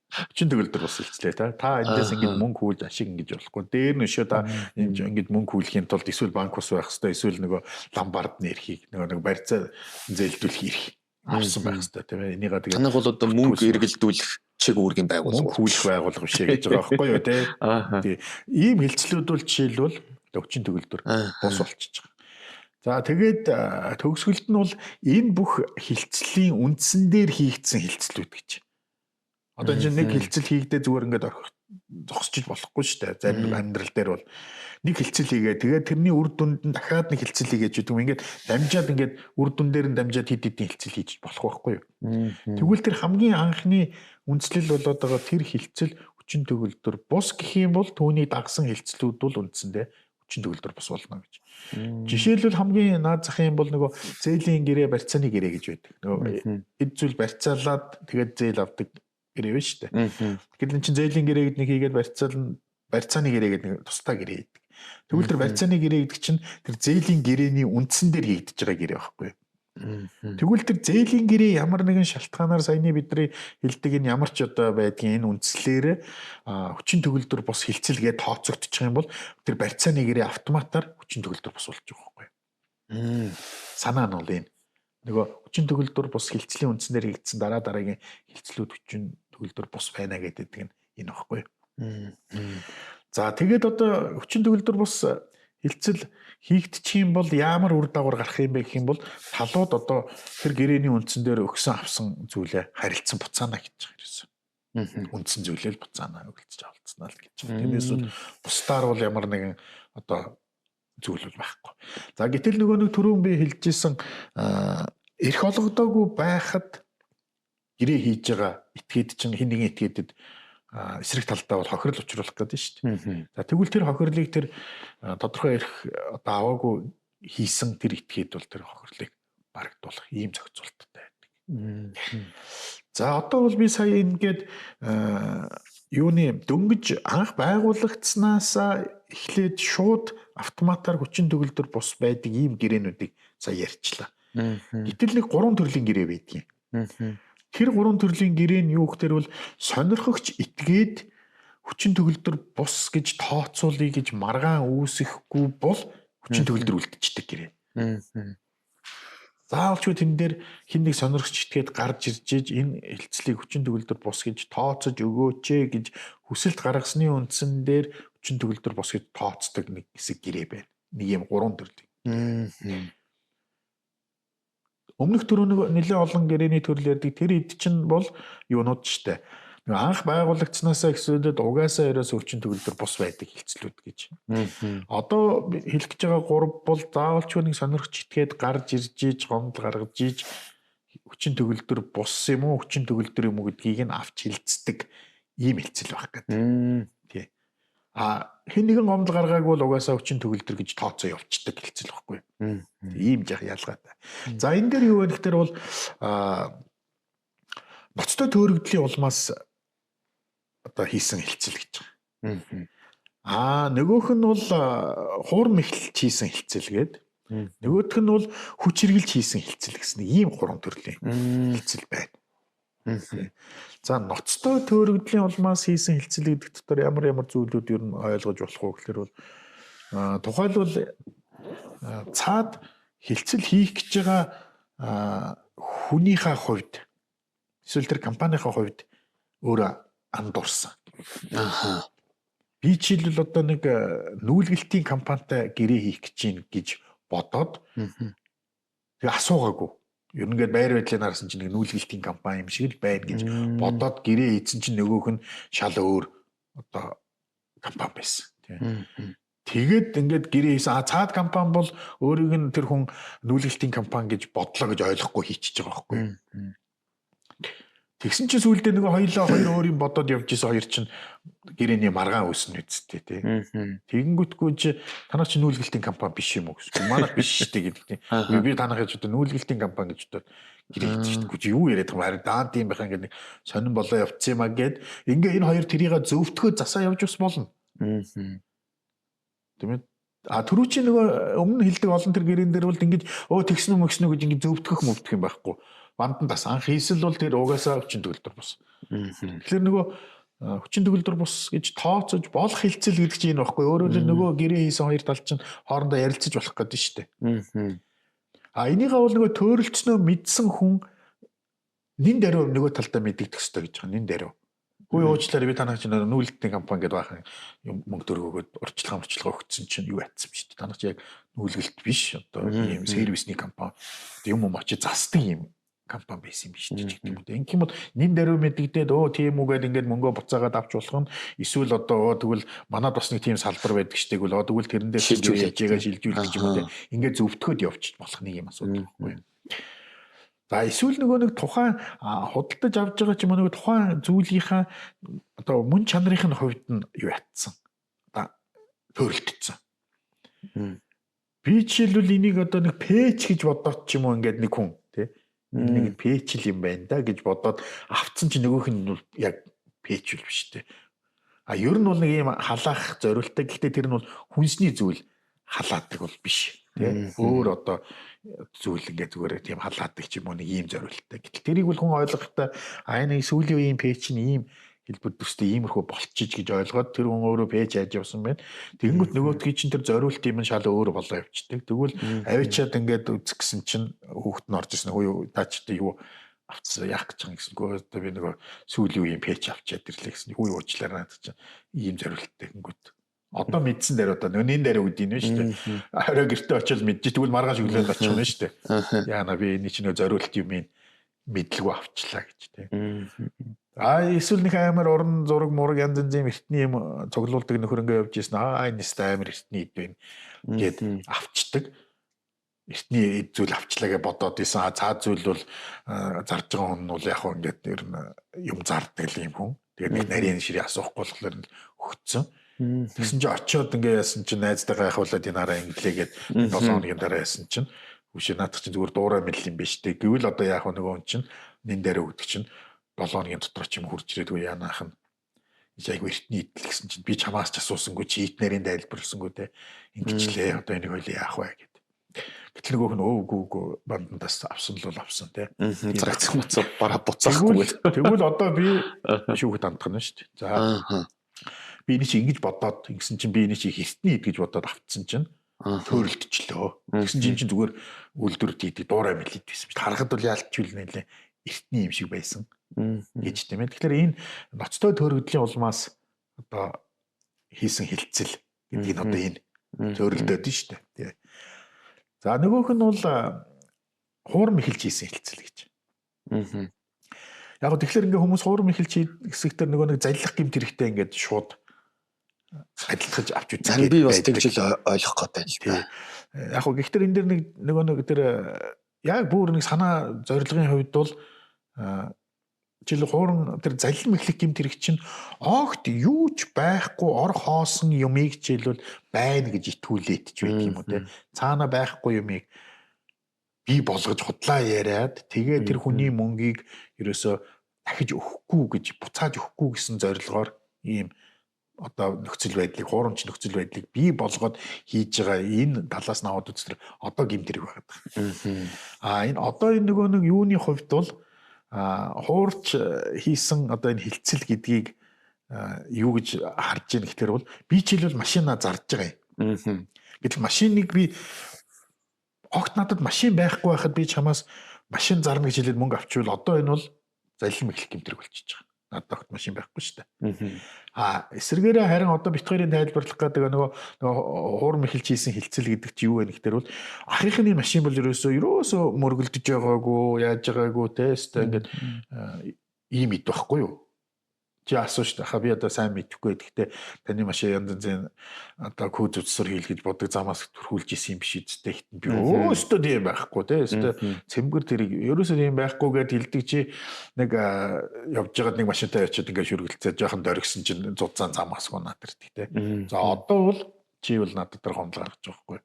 хүчин төгөлдөр бас хэлцлээ та эндээс ингэж мөнгө хүүлж ашиг ингэж болохгүй. Дээр нь өшөө та ингэж мөнгө хүүлэхийн тулд эсвэл банк ус байх хэрэгтэй эсвэл нөгөө ламбардны эрхийг нөгөө барьцаа зээлдүүлэх эрх авсан байх хэрэгтэй тийм ээ. Энийгээ тэгээ танах бол одоо мөнгө эргэлдүүлэх чиг үүргийн байгууллага хүүлэх байгууллага биш гэж байгаа байхгүй юу тийм. Тэгээ ийм хэлцлүүд бол жишээлбэл хүчин төгөлдөр бус болчихж байгаа. За тэгээд төгсгөлд нь бол энэ бүх хилцлийн үндсэн дээр хийгдсэн хилцлүүд гэж. Одоо энэ нэг хилцэл хийгдээ зүгээр ингээд зогсчих болохгүй шүү дээ. Зарим амьдрал дээр бол нэг хилцэл хийгээ. Тэгээд тэрний үр дүнд нь дахиад нэг хилцэл хийгээч гэдэг юм. Ингээд дамжаад ингээд үр дүн дээр нь дамжаад хэд хэдийн хилцэл хийж болох байхгүй юу? Тэгвэл тэр хамгийн анхны үндслэл болоод байгаа тэр хилцэл хүчин төгөлдөр бус гэх юм бол түүний дагсан хилцлүүд бол үндсэндээ хүчин төгөлдөр бус болно гэж. Жишээлбэл хамгийн наад захын бол нөгөө зээлийн гэрээ барьцааны гэрээ гэж байдаг. Нөгөө эд зүйл барьцаалаад тэгээд зээл авдаг гэрээ байна шүү дээ. Тэгэхээр эн чинь зээлийн гэрээ гэдэг нэг хийгээд барьцааны гэрээ гэдэг нэг тусдаа гэрээ гэдэг. Тэгвэл тэр барьцааны гэрээ гэдэг чинь тэр зээлийн гэрээний үндсэн дээр хийгдэж байгаа гэрээ байхгүй. Тэгвэл тэр зээлийн гэрээ ямар нэгэн шалтгаанаар саяны бидний хэлдэг энэ ямар ч одоо байдгийн энэ үндслээр хүчин төгөлдөр бус хилцэлгээд тооцогдчих юм бол тэр барьцааны гэрээ автоматар хүчин төгөлдөр бус болж байгаа байхгүй. Санаа нь бол энэ. Нөгөө хүчин төгөлдөр бус хилцлийн үндснээр хийгдсэн дараагийн хилцлүүд хүчин төгөлдөр бус байна гэдэг нь энэ байхгүй. За тэгээд одоо хүчин төгөлдөр бус хилцэл хийгдчих юм бол ямар үр дагавар гарах юм бэ гэх юм бол талууд одоо тэр гэрээний үндсэн дээр өгсөн авсан зүйлээ харилцсан буцаана гэж байгаа юм. Үндсэн зүйлээ л буцаана өгөлцөж авалцснаа л гэж байгаа. Тиймээс бусдаар бол ямар нэгэн одоо зүйл бол байхгүй. За гэтэл нөгөө нэг түрүүн би хэлжсэн эрх олгодоогүй байхад гэрээ хийж байгаа этгээд чинь хэн нэгэн этгээдэд эсрэг талдаа бол хохирол учруулах гэдэг шүү дээ. За тэгвэл тэр хохирлыг тэр тодорхой эрх одоо аваагүй хийсэн тэр этгээд бол тэр хохирлыг барагдуулах ийм зохицуулттай байдаг. За одоо бол би сая ингээд юуны дөнгөж анх байгуулагдсанаас эхлээд шууд автоматар хүчин төгөлдөр бус байдаг ийм гэрээнүүдийг сая ярьчлаа. Гэтэл нэг 3 төрлийн гэрээ байдгийг. Тэр 3 төрлийн гэрээ нь юу гэхээр бол сонирхогч этгээд хүчин төгөлдөр бус гэж тооцоолъё гэж маргаан үүсэхгүй бол хүчин төгөлдөр үлдчихдэг гэрээ. Заавалчгүй тэн дээр хин нэг сонирхогч этгээд гарч ирж энэ хилцлийг хүчин төгөлдөр бус гэж тооцож өгөөч гэж хүсэлт гаргасны үндсэн дээр хүчин төгөлдөр бус гэж тооцдог нэг хэсэг гэрээ байна. Нэг юм 3 төрлийн. Өмнөх түрүү нэлээд олон гэрээний төрөл ярьдаг тэр хэд чинь бол юунууд штэ. Анх байгуулагдсанаас эхлээд угаасаа ерөөс хүчин төгөлдөр бус байдаг хилцлүүд гэж. Одоо хэлэх гэж байгаа 3 бол заавалчгүй нэг сонирхч итгээд гарч ирж гомдол гаргаж иж хүчин төгөлдөр бус юм уу хүчин төгөлдөр юм уу гэдгийг нь авч хилцдэг ийм хилцэл байх гэдэг. Тий. Хэн нэгэн гомдол гаргаагүй бол угаасаа хүчин төгөлдөр гэж тооцоо явцдаг хилцэл байхгүй. Ийм жах ялгаатай. За энэ дээр юу вэ гэхээр бол ноцтой төөрөгдлийн улмаас одоо хийсэн хилцэл гэж байгаа. Нөгөөх нь бол хуурм эхэлж хийсэн хилцэл гээд нөгөөх нь бол хүч хэрглэж хийсэн хилцэл гэсэн ийм 3 төрлийн хилцэл байна. За ноцтой төөрөгдлийн улмаас хийсэн хилцэл гэдэг дотор ямар зүйлүүд ер нь ойлгож болох уу гэхээр бол тухайлбал цаад хилцэл хийх гэж байгаа хүнийхээ хувьд эсвэл тэр компанийн хувьд өөрөө андуурсан. Би жишээлбэл одоо нэг нүүлгэлтийн компанитай гэрээ хийх гэж байна гэж бодоод тэгээ асуугаагүй. Ер нь ингээд байр байдлыг харсан чинь нэг нүүлгэлтийн компани юм шиг л байна гэж бодоод гэрээ хийсэн чинь нөгөөх нь шал өөр одоо компани байсан. Тэгээд ингээд гэрээ хийсэн цаад компани бол өөрийг нь тэр хүн нүүлгэлтийн компани гэж бодлоо гэж ойлгохгүй хийчихэж байгаа байхгүй. Тэгсэн чинь сүүлдээ нөгөө хоёр өөрийн бодоод явж исэн хоёр чинь гэрээний маргаан үүснэ үсттэй тий. Тэгэнгүүтгүй чи танаа чи нүүлгэлтийн компани биш юм уу гэсэн. Манайх биш шүү дээ гэдэг тий. Би танах гэж одоо нүүлгэлтийн компани гэж одоо гэрээ хийчих шүү дээ. Юу яриад байгаа юм харин даант юм байх ингээд нэг сонирн болоо явцсан юм а гэд ингээ энэ хоёр тэрийг зөвтгөө засаа явж ус болно. Тэгмээ түрүү чи нөгөө өмнө хэлдэг олон тэр гэрээн дээр бол ингэж тэгсэн үү мөкснө гэж ингэ зөвтгөх юм байхгүй. Бандандас анх хийсэл бол тэр угаасаа хүчин төгөлдөр бус. Тэгэхээр нөгөө хүчин төгөлдөр бус гэж тооцож болох хилцэл гэдэг чинь энэ байхгүй. Өөрөөр нөгөө гэрээ хийсэн хоёр тал чинь хоорондоо ярилцаж болох гэдэг нь шүү дээ. Энийгээ бол нөгөө төөрөлцнөө мэдсэн хүн нин даруй нөгөө талдаа мэддэгдэх хэрэгтэй гэж байгаа. Нин даруй. Хөөе уучлаарай би танах чинь нүүлгэлтийн компани гэдэг байхын мөнгө дөргөөгөөд урьдчилгаа өгсөн чинь юу ятсан биш. Танах чинь яг нүүлгэлт биш. Одоо ийм сервисний компани юм очиж засдаг юм компани байсан юм биш ч гэдэг юм. Ингэх юм бол нин даруй мэддэгдээд тийм үгээд ингээд мөнгөө буцаагаад авч болох нь эсвэл одоо тэгвэл манад бас нэг тийм салбар байдаг штеп гэвэл тэгвэл тэрэн дээр шилжүүлж шилжүүлэх юм уу. Ингээд зөвтгөхөд явчих болох нэг юм асуудал байхгүй. За эсвэл нөгөө нэг тухайн худалдаж авч байгаа ч юм уу нөгөө тухайн зүйлийнхаа одоо мөн чанарын хувьд нь юу ятсан. Одоо төөрөлтсөн. Би жишээлбэл энийг одоо нэг пэйж гэж бодоод ч юм уу ингээд нэг хүн тий нэг пэйж юм байна да гэж бодоод авцсан чи нөгөөх нь бол яг пэйж биш тий. А ер нь бол нэг юм халаах зориултаа гэхдээ тэр нь бол хүнсний зүйл халаадаг бол биш тий. Өөр одоо зүйл ингээд зүгээр тийм халаадаг ч юм уу нэг ийм зориултаа. Гэтэл тэрийг бол хүн ойлгохдоо нэг сүүлийн үеийн пэйж нь ийм хэлбэр төстэй иймэрхүү болчих гэж ойлгоод тэр хүн өөрөө пэйж яаж явсан байна. Тэгэнгүүт нөгөөдгий чинь тэр зориулт юм шал өөр болоо явчихдаг. Тэгвэл авичаад ингээд үзэх гэсэн чинь хүүхэд нь орж ирсэн хөө та ч юу авцсан яах гэж байгаа гэсэнгөө одоо би нөгөө сүүлийн үеийн пэйж авчиад ирлээ гэсэн. Хүү уучлаарай надад чинь ийм зориулттай гингүүт. Одоо мэдсэн дээр одоо нэн дээр үдийн нь шүү дээ. Орой гэртээ очил мэдчих тэгвэл маргааш өглөөл очих нь шүү дээ. Яана би энэ чинь нөгөө зориулт юм мэдлгүй авчлаа гэж тийм. Эсвэл нэг амар уран зураг мураг янз янзын эртний юм цуглуулдаг нөхөрөнгөө явж ирсэн. Энэ сте амар эртний ид байна гэд авчдаг. Эртний зүйл авчлаа гэж бодоод исэн. Цаад зүйл бол зарж байгаа хүн бол яг ингээд ер нь юм зардаг юм хүн. Тэгээд нэг нарийн ширээ асуухгүй болохоор өгцөн. Тэгсэн чинь очиод ингээ яасан чинь найзтайгаа яхуулаад энэ хараа инглээгээд 7 хоногийн дараа яасан чинь үшээ наадах чинь зүгээр дуурай мэл юм биш тэг. Гэвэл одоо яах вэ нөгөө хүн чинь нэн дээр өгдөг чинь 7 хоногийн дотор ч юм хурж ирээд үе яанаах нь айгу эртний идэл гэсэн чинь би чамаас ч асуусангүй чи итнэрийн тайлбарласангүй те ингэчлээ одоо энийг хоёул яах вэ гэд. Гэтэл нөгөөх нь өвгөө бандаас авсан л бол авсан те. Зарагцах мацаа бараа буцаахгүй. Тэгвэл одоо би шүүхэд хандах нь шүү дээ. За би энэ чи ингэж бодоод ингэсэн чинь би энэ чи эртний ид гэж бодоод авцсан чинь төөрөлдчихлөө. Тэгсэн чинь зүгээр үйлдвэрт идэг дуурай мэлээд байсан шүү дээ. Харахад бол яалтчгүй нэлээ эртний юм шиг байсан гэж тийм ээ. Тэгэхээр энэ ноцтой төөрөгдлийн улмаас одоо хийсэн хилцэл гэдэг нь одоо энэ төөрөлдөд нь шүү дээ. За нөгөөх нь бол хуурм эхэлж хийсэн хилцэл гэж. Яг тэгэхээр ингээ хүмүүс хуурм эхэлж хэсэгтэр нөгөө нэг заллах гэмт хэрэгтэй ингээд шууд адилхаж авч үзсэн. Би бас тэгж л ойлгох гэдэг юм. Яг гэхдээ энэ дэр нэг тэр яг бүр нэг санаа зорилгын хувьд бол жишээл хуурн тэр заллим эхлэх гэмт хэрэг чинь огт юу ч байхгүй ор хоосон юмыг жишээлбэл байна гэж итгүүлээд ч байдаг юм уу те. Цаана байхгүй юмыг би болгож худлаа яриад тэгээ тэр хүний мөнгийг ерөөсө дахиж өгөхгүй гэж буцааж өгөхгүй гэсэн зорилгоор ийм одоо нөхцөл байдлыг хуурамч нөхцөл байдлыг бий болгоод хийж байгаа энэ талаас нь аваад үзтэр одоо гэмтэрэг байгаа. Энэ одоо энэ нөгөө нэг юуны хувьд бол хуурч хийсэн одоо энэ хилцэл гэдгийг юу гэж харж ийн гэхээр бол би ч хэлбэл машина зарж байгаа юм. Гэтэл машиныг би огт надад машин байхгүй байхад би чамаас машин зарна гэж хэлээд мөнгө авчвал одоо энэ бол заллим эхлэх гэмтэрэг болчихж байгаа. Надад огт машин байхгүй шүү дээ. Эсвэргээрээ харин одоо биткойныг тайлбарлах гэдэг нөгөө хуурм эхэлж хийсэн хилцэл гэдэг чи юу вэ гэхээр бол ахихны машин бол ерөөсөө мөргөлдөж байгаагүй яаж байгаагүй тест ингээд ийм ид байхгүй юу? Чи асууж тахаа би одоо сайн мэдэхгүй. Гэхдээ таны машин янз янзын одоо код үзсэр хийлгэж бодог замаас төрхүүлж исэн юм биш үстэй хитэн би өөстөө тийм байхгүй те өстой цэмгэр тэрийг ерөөсөө тийм байхгүйгээд хилдэг чи нэг явж байгаад нэг машинтай очиод ингээд шүргэлцээ жоохон дөргсөн чинь зузаан замаас гонаад ирдэг те. За одоо бол чи бол надад тэр хомлоо гаргаж байгаа байхгүй.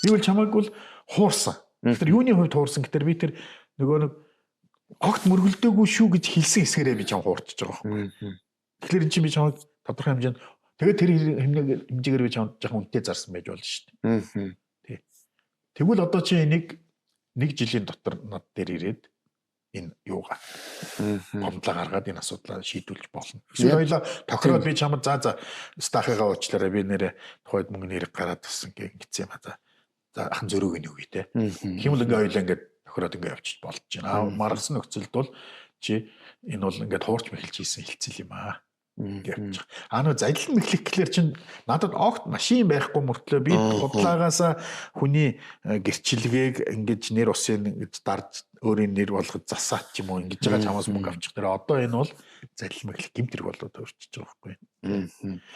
Би бол чамайг бол хуурсан. Тэр юуны хувьд хуурсан гэхээр би тэр нөгөө нэг огт мөргөлдөөгүй шүү гэж хэлсэн хэсгээрээ би чам хуурчж байгаа байхгүй. Тэгэхээр эн чинь би чамд тодорхой хэмжээнд тэгээд тэр хэмжээгээр би чамд жоохон үнэтэй зарсан байж болно шүү дээ. Тий. Тэгвэл одоо чи энийг нэг жилийн дотор над дээр ирээд энэ юугаа гомдлоо гаргаад энэ асуудлаа шийдүүлж болно. Эсвэл хоёлаа тохироод би чамд за стахыгаа уучлаарай би нэрээ тухайд мөнгө нэрийг гараад тассан гэсэн юм аа. За ахын зөрөөг нь үгүй те. Хэмэл ингээ хоёлаа ингээ тохироод ингээ явчих болж байна. Маргасан нөхцөлд бол чи энэ бол ингээд хуурч мэхэлж хийсэн хилцэл юм аа. Гэж. Нөө заллим эхлэх гэхэлэр чин надад огт машин байхгүй мөртлөө би бодлаагаас хүний гэрчлэгийг ингэж нэр усын гэж дарж өөрийн нэр болгож засаач юм уу ингэж байгаа чамаас мөнгө авчих. Тэр одоо энэ бол заллим эхлэх гэмтэрэг болоод өөрчилж байгаа байхгүй.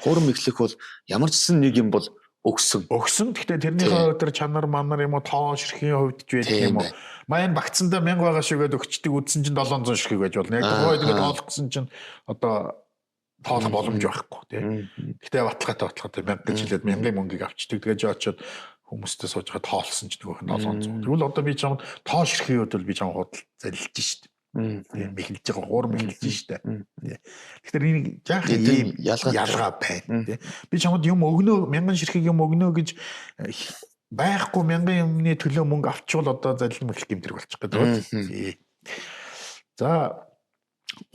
Хуурм эхлэх бол ямар ч нэг юм бол өгсөн. Гэхдээ тэрнийхээ тэр чанар манар юм уу тоо ширхийн хувьд ч байдаг юм уу. Маян багцсандаа 1000 байгаа шигээд өгчдөг үдсэн чинь 700 ширхэг байж болно. Яг тухайд ингээд олох гэсэн чинь одоо тоолох боломж байхгүй тий. Гэтэ баталгаатай 1000 жилээд 1000 мөнгөийг авчдаг. Тэгээд очиод хүмүүстэй сууж байгаа тоолсон ч нөгөөх нь 700. Тэгвэл одоо би чамд тоош ирэхийн үед бол би чам худал залилж штт. Тийм мэхэлж байгаа хуурм мэхэлж штт. Тэгэхээр энийг жаахан ийм ялгаа байна тий. Би чамд юм өгнө 1000 ширхэг юм өгнө гэж байхгүй 1000 юмны төлөө мөнгө авчвал одоо залил мэхэл гэмтрэг болчих гэдэг. За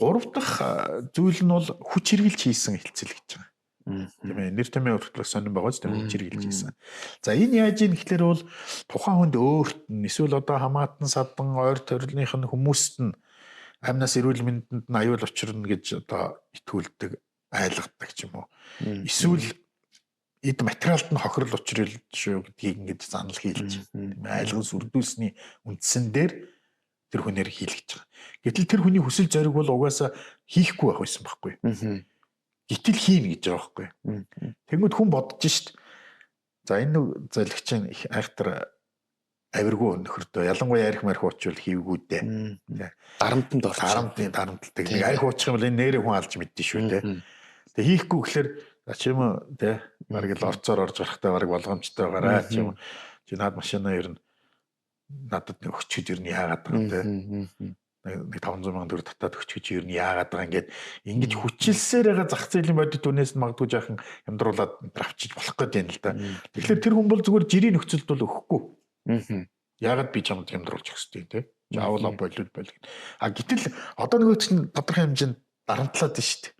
3 дахь зүйл нь бол хүч хэрглэж хийсэн хилцэл гэж байгаа. Тийм ээ нэр томьёо өртөлөх сонирн байгаа ч тийм хүч хэрглэж хийсэн. За энэ яаж ийм гэхлээр бол тухайн хүнд өөрт нь эсвэл одоо хамаатан садан ойр төрөлнийх нь хүмүүст нь амнаас эрүүл мэндэнд нь аюул учирна гэж одоо итгүүлдэг айлгадаг ч юм уу. Эсвэл эд материалд нь хохирол учрал шүү гэдгийг ингэж занал хийлж айлгын сүрдүүлсний үндсэн дээр тэр хүнээр хийлгэж байгаа. Гэтэл тэр хүний хүсэл зориг бол угаасаа хийхгүй байх байсан байхгүй. Гэтэл хийн гэж байгаа байхгүй. Тэгмэд хүн бодож шít. За энэ залгич нь их айхтар авиргүй нөхөртөө ялангуяа арх марх уучвал хийвгүй дээ. Дарамтанд орж дарамталдаг. Нэг арх уучих юм бол энэ нэрээ хүн алж мэддэж шүү дээ. Тэгээ хийхгүй гэхэлэр чи юм те бараг л орцоор орж гарахтаа бараг болгоомжтой гараа чи юм. Чи наад машинаа ер нь надад нэг өчгөж ер нь яагаад байгаа юм те. Нэг 500 сая төгрөг татаад өчгөж ер нь яагаад байгаа ингэж хүчилсээр байгаа зах зээлийн бодит үнээс нь магадгүй жаахан ямдруулаад авчиж болох гэдэг юм л да. Тэгэхээр тэр хүн бол зүгээр жирийн нөхцөлд бол өгөхгүй. Яагаад би чамд ямдруулж өгөх хэрэгтэй те. Заавал болоод болго. А гэтэл одоо нөгөө чинь тодорхой хэмжээнд дарамтлаад байна шүү дээ.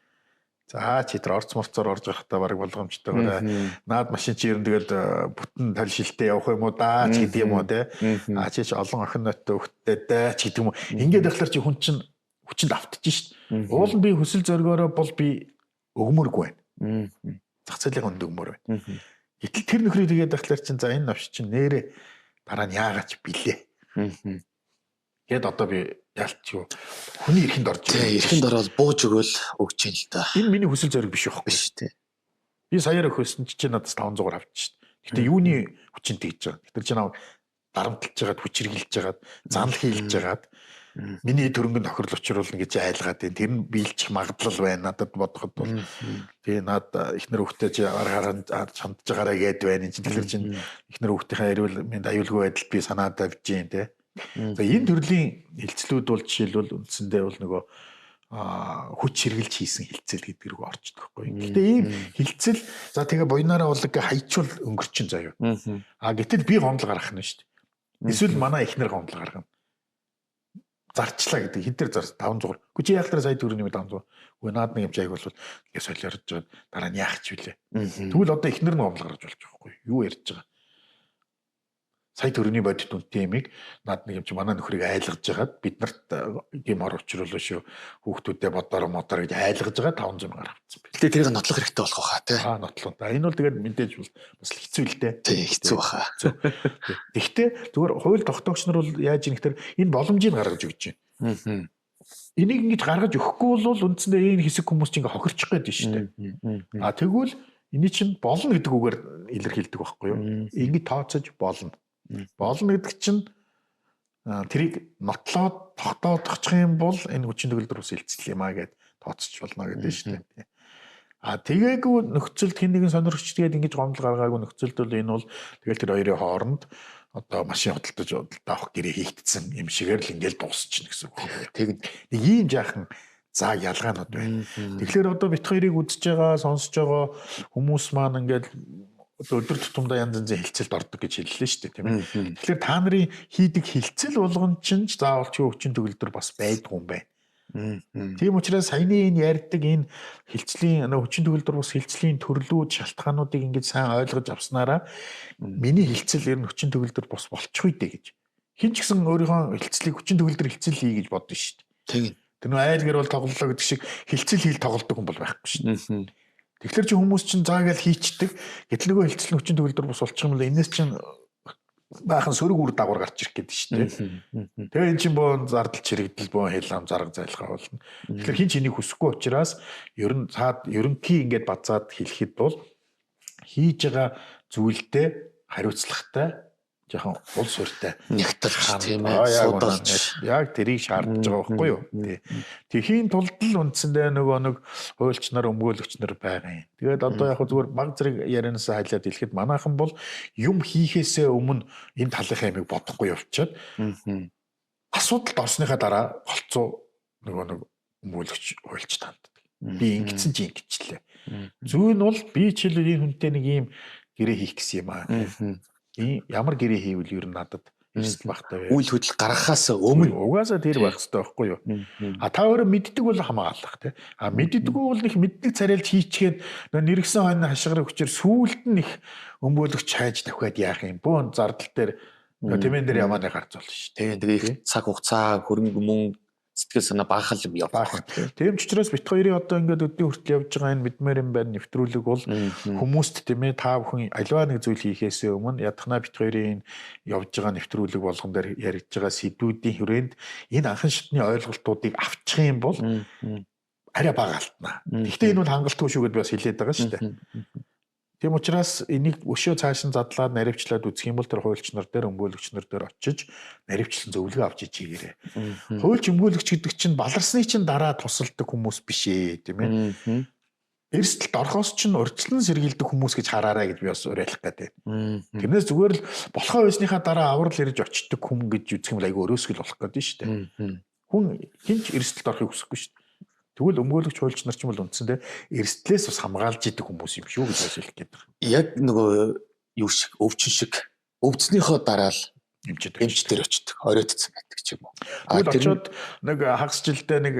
За чи тэр орц морцоор орж явахдаа бараг болгоомжтойгоо наад машин чи ер нь тэгэл бүтэн тал шилтэй явах юм уу даа ч гэдэг юм уу те. А чи олон охин ноттой хөвгтэй даа ч гэдэг юм уу. Ингээд байхлаар чи хүн чинь хүчинд автчих шít. Уул нь би хүсэл зоригоороо бол би өгмөргүй байна. Зах зээлийн өнд өгмөр байна. Гэтэл тэр нөхрийг тэгээд байхлаар чинь за энэ навш чинь нэрээ дараа нь яагаач билээ. Гэт одоо би ялч юу хүний эрхэнд орж байгаа. Эрхэнд ороод бууж өгөөл өгч юм л да. Энэ миний хүсэл зориг биш байхгүй шүү дээ. Би саяар өгсөн чи надаас 500-аар авчих шүү дээ. Гэтэ юуны хүчинтэй гэж байгаа. Тэр чи намайг дарамтлж байгаад хүч хэрглэж байгаад занал хийлж байгаад миний төрөнгөнд тохирол учруулна гэж айлгаад байна. Тэр нь биелчих магадлал байна надад бодоход бол. Тэгээ над ихнэр хөвгтэй чи аргаар чамдж байгаараа гээд байна. Тэгэхээр чин ихнэр хөвгтийнхээ эрүүл мэнд аюулгүй байдал би санаад авч जैन те. За энэ төрлийн хилцлүүд бол жишээлбэл үндсэндээ бол нөгөө хүч хэрглэж хийсэн хилцэл гэдэг рүү орчдөг байхгүй. Гэтэ ийм хилцэл за тэгээ буйнаараа болог хайчвал өнгөрчин заяа. Гэтэл би гомдол гаргах нь шүү дээ. Эсвэл манай эхнэр гомдол гаргана. Зарчлаа гэдэг хэд дээр зар 500. Гэхдээ чи яалтар сая төгрөгийн 500. Үгүй наад нэг юм чайг бол ингээ солиорж жаад дараа нь яах ч вүлээ. Тэгвэл одоо эхнэр нь гомдол гаргаж болж байгаа байхгүй. Юу ярьж байгаа. Сая төгрөгийн бодит үнэтэй юмыг наад нэг юм чи манай нөхрийг айлгаж жагаад бид нарт юм ор учруулсан шүү. Хүүхдүүдэд бодороо мотор гэж айлгаж байгаа 500 мянгаар авцсан. Гэтэ тэрийг нотлох хэрэгтэй болох байхаа тий. Нотлоо. Энэ бол тэгээд мэдээж бас хэцүү л дээ. Тий хэцүү байхаа. Гэхдээ зүгээр хууль тогтоогч нар бол яаж ийм гэхээр энэ боломжийг гаргаж өгч байна. Энийг ингэж гаргаж өгөхгүй бол үндсэндээ энэ хэсэг хүмүүс чинь ингээ хохирчих гээд байна шүү дээ. Тэгвэл энэ чинь болно гэдэг үгээр илэрхийлдэг байхгүй юу? Ингэ тооцож болно. Болно гэдэг чинь тэрийг нотлоод тогтоодох юм бол энэ хүчин төгөлдөр ус хилцэл юм аа гэд тооцож болно гэдэг шүү дээ. Тэгээгүй нөхцөлд хэн нэгэн сонирхч тэгээд ингэж гомдол гаргаагүй нөхцөлд бол энэ бол тэгэл тэр хоёрын хооронд одоо машин худалдаж авах гэрээ хийгдсэн юм шигээр л ингээл дуусчихна гэсэн үг. Тэг нэг ийм жаахан зааг ялгаанууд байна. Тэгэхээр одоо бит хоёрыг үзэж байгаа, сонсож байгаа хүмүүс маань ингээл өдөр тутамдаа янз янзын хилцэлд ордог гэж хэллээ шүү дээ тийм ээ. Тэгэхээр та нарын хийдэг хилцэл болгон чинь заавал ч хүчин төгөлдөр бас байдгүй юм байна. Тийм учраас саяны энэ ярьдаг энэ хилцлийн хүчин төгөлдөр бас хилцлийн төрлүүд шалтгаануудыг ингэж сайн ойлгож авснараа миний хилцэл ер нь хүчин төгөлдөр бас болчихгүй дээ гэж. Хин ч гэсэн өөрийнхөө хилцлийг хүчин төгөлдөр хилцэл хий гэж боддоо шүү дээ. Тэр нөө айл гэр бол тоглолоо гэдэг шиг хилцэл хийл тоглодог хүн бол байхгүй шүү дээ. Тэгэхээр чи хүмүүс чинь заагаал хийчдэг. Гэтэл нөгөө хилцэл хүчин төгөлдөр бас болчих юм бол энэс чинь баахан сөрөг үр дагавар гарч ирэх гэдэг шүү дээ. Тэгээ эн чинь боо зардал чирэгдэл боо хялам зарга зайлгаа болно. Тэгэхээр хин ч энийг хүсэхгүй учраас ер нь цаад ерөнхий ингээд бацаад хэлэхэд бол хийж байгаа зүйлдээ хариуцлагатай жоохон улс уртай нягтлж тийм ээ судалж яг тэрийг шаардж байгаа байхгүй юу. Тэхийн тулд л үндсэндээ нөгөө нэг хуульч нар өмгөөлөгч нар байгаа юм. Тэгээд одоо яг зүгээр баг зэрэг ярианаас хайлаад хэлэхэд манайхан бол юм хийхээсээ өмнө энэ талынхаа ямиг бодохгүй явчихад асуудалд орсныхаа дараа голцоо нөгөө нэг өмгөөлөгч хуульч танддаг. Би ингэсэн чи ингэчлээ. Зүй нь бол би чил энэ хүнтэй нэг ийм гэрээ хийх гэсэн юм аа. Ямар гэрээ хийвэл ер нь надад эрсдэл багтаа вэ? Үйл хөдлөл гаргахаас өмнө угаасаа тэр байх хэрэгтэй байхгүй юу? Та өөрөө мэддэг бол хамгаалах тий. Мэддэггүй бол их мэддэг царайлж хийчгээд нэргсэн хойно хашгирах хүчээр сүүлд нь их өмгөөлөгч хайж давхиад яах юм? Бөөн зардал дээр тэмээн дээр явааны гарц болно шүү. Тэгээ их цаг хугацаа хөрөнгө мөнгө сэтгэл санаа баахал юм явах. Тийм ч учраас бит хоёрын одоо ингээд өдний хүртэл явж байгаа энэ мэдмээр юм байна нэвтрүүлэг бол хүмүүст тийм ээ та бүхэн аливаа нэг зүйл хийхээс өмнө ядахна бит хоёрын явж байгаа нэвтрүүлэг болгон дээр ярьж байгаа сэдвүүдийн хүрээнд энэ анхан шатны ойлголтуудыг авчих юм бол арай бага алдна. Гэхдээ энэ бол хангалтгүй шүү гэдээ бас хэлээд байгаа шүү дээ. Тийм учраас энийг өшөө цааш нь задлаад наривчлаад үзэх юм бол тэр хуульч нар дээр өмгөөлөгч нар дээр очиж наривчлан зөвлөгөө авч ичээрээ. Хуульч өмгөөлөгч гэдэг чинь баларсны чинь дараа тусалдаг хүмүүс биш ээ тийм ээ. Эрсдэлд орохоос чинь урьдчилан сэргийлдэг хүмүүс гэж хараарай гэж би бас уриалах гэдэг. Тэрнээс зүгээр л болохоо байсныхаа дараа аврал ирж очдог хүн гэж үзэх юм бол айгүй өрөөсгөл болох гэдэг шүү дээ. Хүн хинч эрсдэлд орохыг хүсэхгүй шүү дээ. Тэгвэл өмгөөлөгч хуульч нар ч юм бол үндсэндээ эрсдлээс бас хамгаалж идэг хүмүүс юм шүү гэж хэлэх гээд байна. Яг нөгөө юу шиг өвчин шиг өвдснийхөө дараа л эмчтэр очдог, оройтцсан байдаг ч юм уу. Тэгвэл очиод нэг хагас жилдээ нэг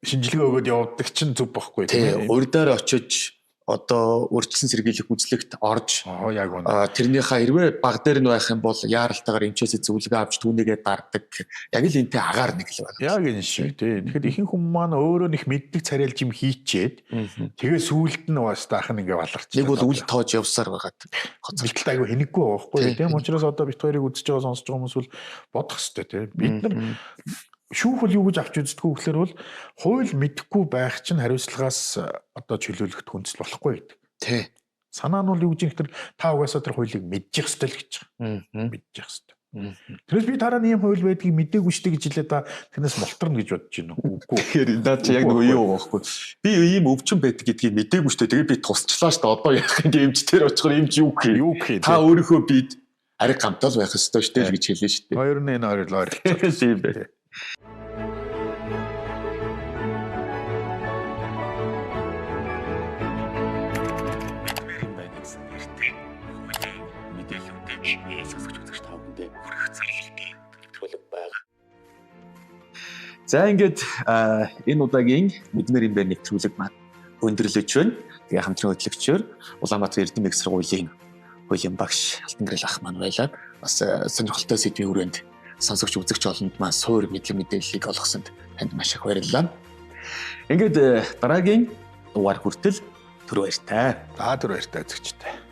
шинжилгээ өгөөд явдаг чинь зүг бохгүй тийм. Урдаар очиж одоо урьдчилан сэргийлэх үзлэгт орж яг үнэ. Тэрнийхээ хэрвээ баг дээр нь байх юм бол яаралтайгаар эмчээс зөвлөгөө авч түүнийгээ дардаг. Яг л энтэй агаар нэг л байна. Яг энэ шиг тийм. Тэгэхээр ихэнх хүмүүс маань өөрөө нэг мэддэг царайлж юм хийчээд тэгээ сүүлд нь бас таах нь ингээ баларч. Нэг бол үл тоож явсаар байгаад. Хоцролт айгүй хэнихгүй байхгүй тийм. Учраас одоо бит хоёрыг үзэж байгаа сонсож байгаа хүмүүс бол бодох хэрэгтэй тийм. Бид нар шүүх бол юу гэж авч үздэггүй гэхээр бол хууль мэдэхгүй байх чинь хариуцлагаас одоо чөлөөлөхд хүнсэл болохгүй гэдэг. Тий. Санаа нь бол юу гэж юм гэхээр та угаасаа тэр хуулийг мэдчих ёстой л гэж байгаа. Мэдчих ёстой. Тэрээс би дараа нь ийм хууль байдгийг мэдээгүй штэ гэж хэлээ та тэрнээс мултарна гэж бодож байна уу? Үгүй. Тэгэхээр наад чи яг нөгөө юу байхгүй. Би ийм өвчин байдаг гэдгийг мэдээгүй штэ. Тэгээ би тусчлаа штэ. Одоо яах юм эмч тэр очихор эмч юу гэх юм. Та өөрийнхөө бид ариг гамтал байх ёстой штэ гэж хэлээ штэ. Хоёр нь энэ ойрлоо. Тийм бай. За ингээд энэ удаагийн мэдмээр юм байна нэвтрүүлэг маань өндөрлөж байна. Тэгээ хамтран хөтлөгчөөр Улаанбаатар Эрдэм их сургуулийн хуулийн багш Алтан гэрэл ах маань байлаа. Бас сонирхолтой сэдвийн хүрээнд сонсогч үзэгч олонд маань суур мэдлэг мэдээллийг олгосонд танд маш их баярлалаа. Ингээд дараагийн дугаар хүртэл түр баяртай. За түр баяртай үзэгчтэй.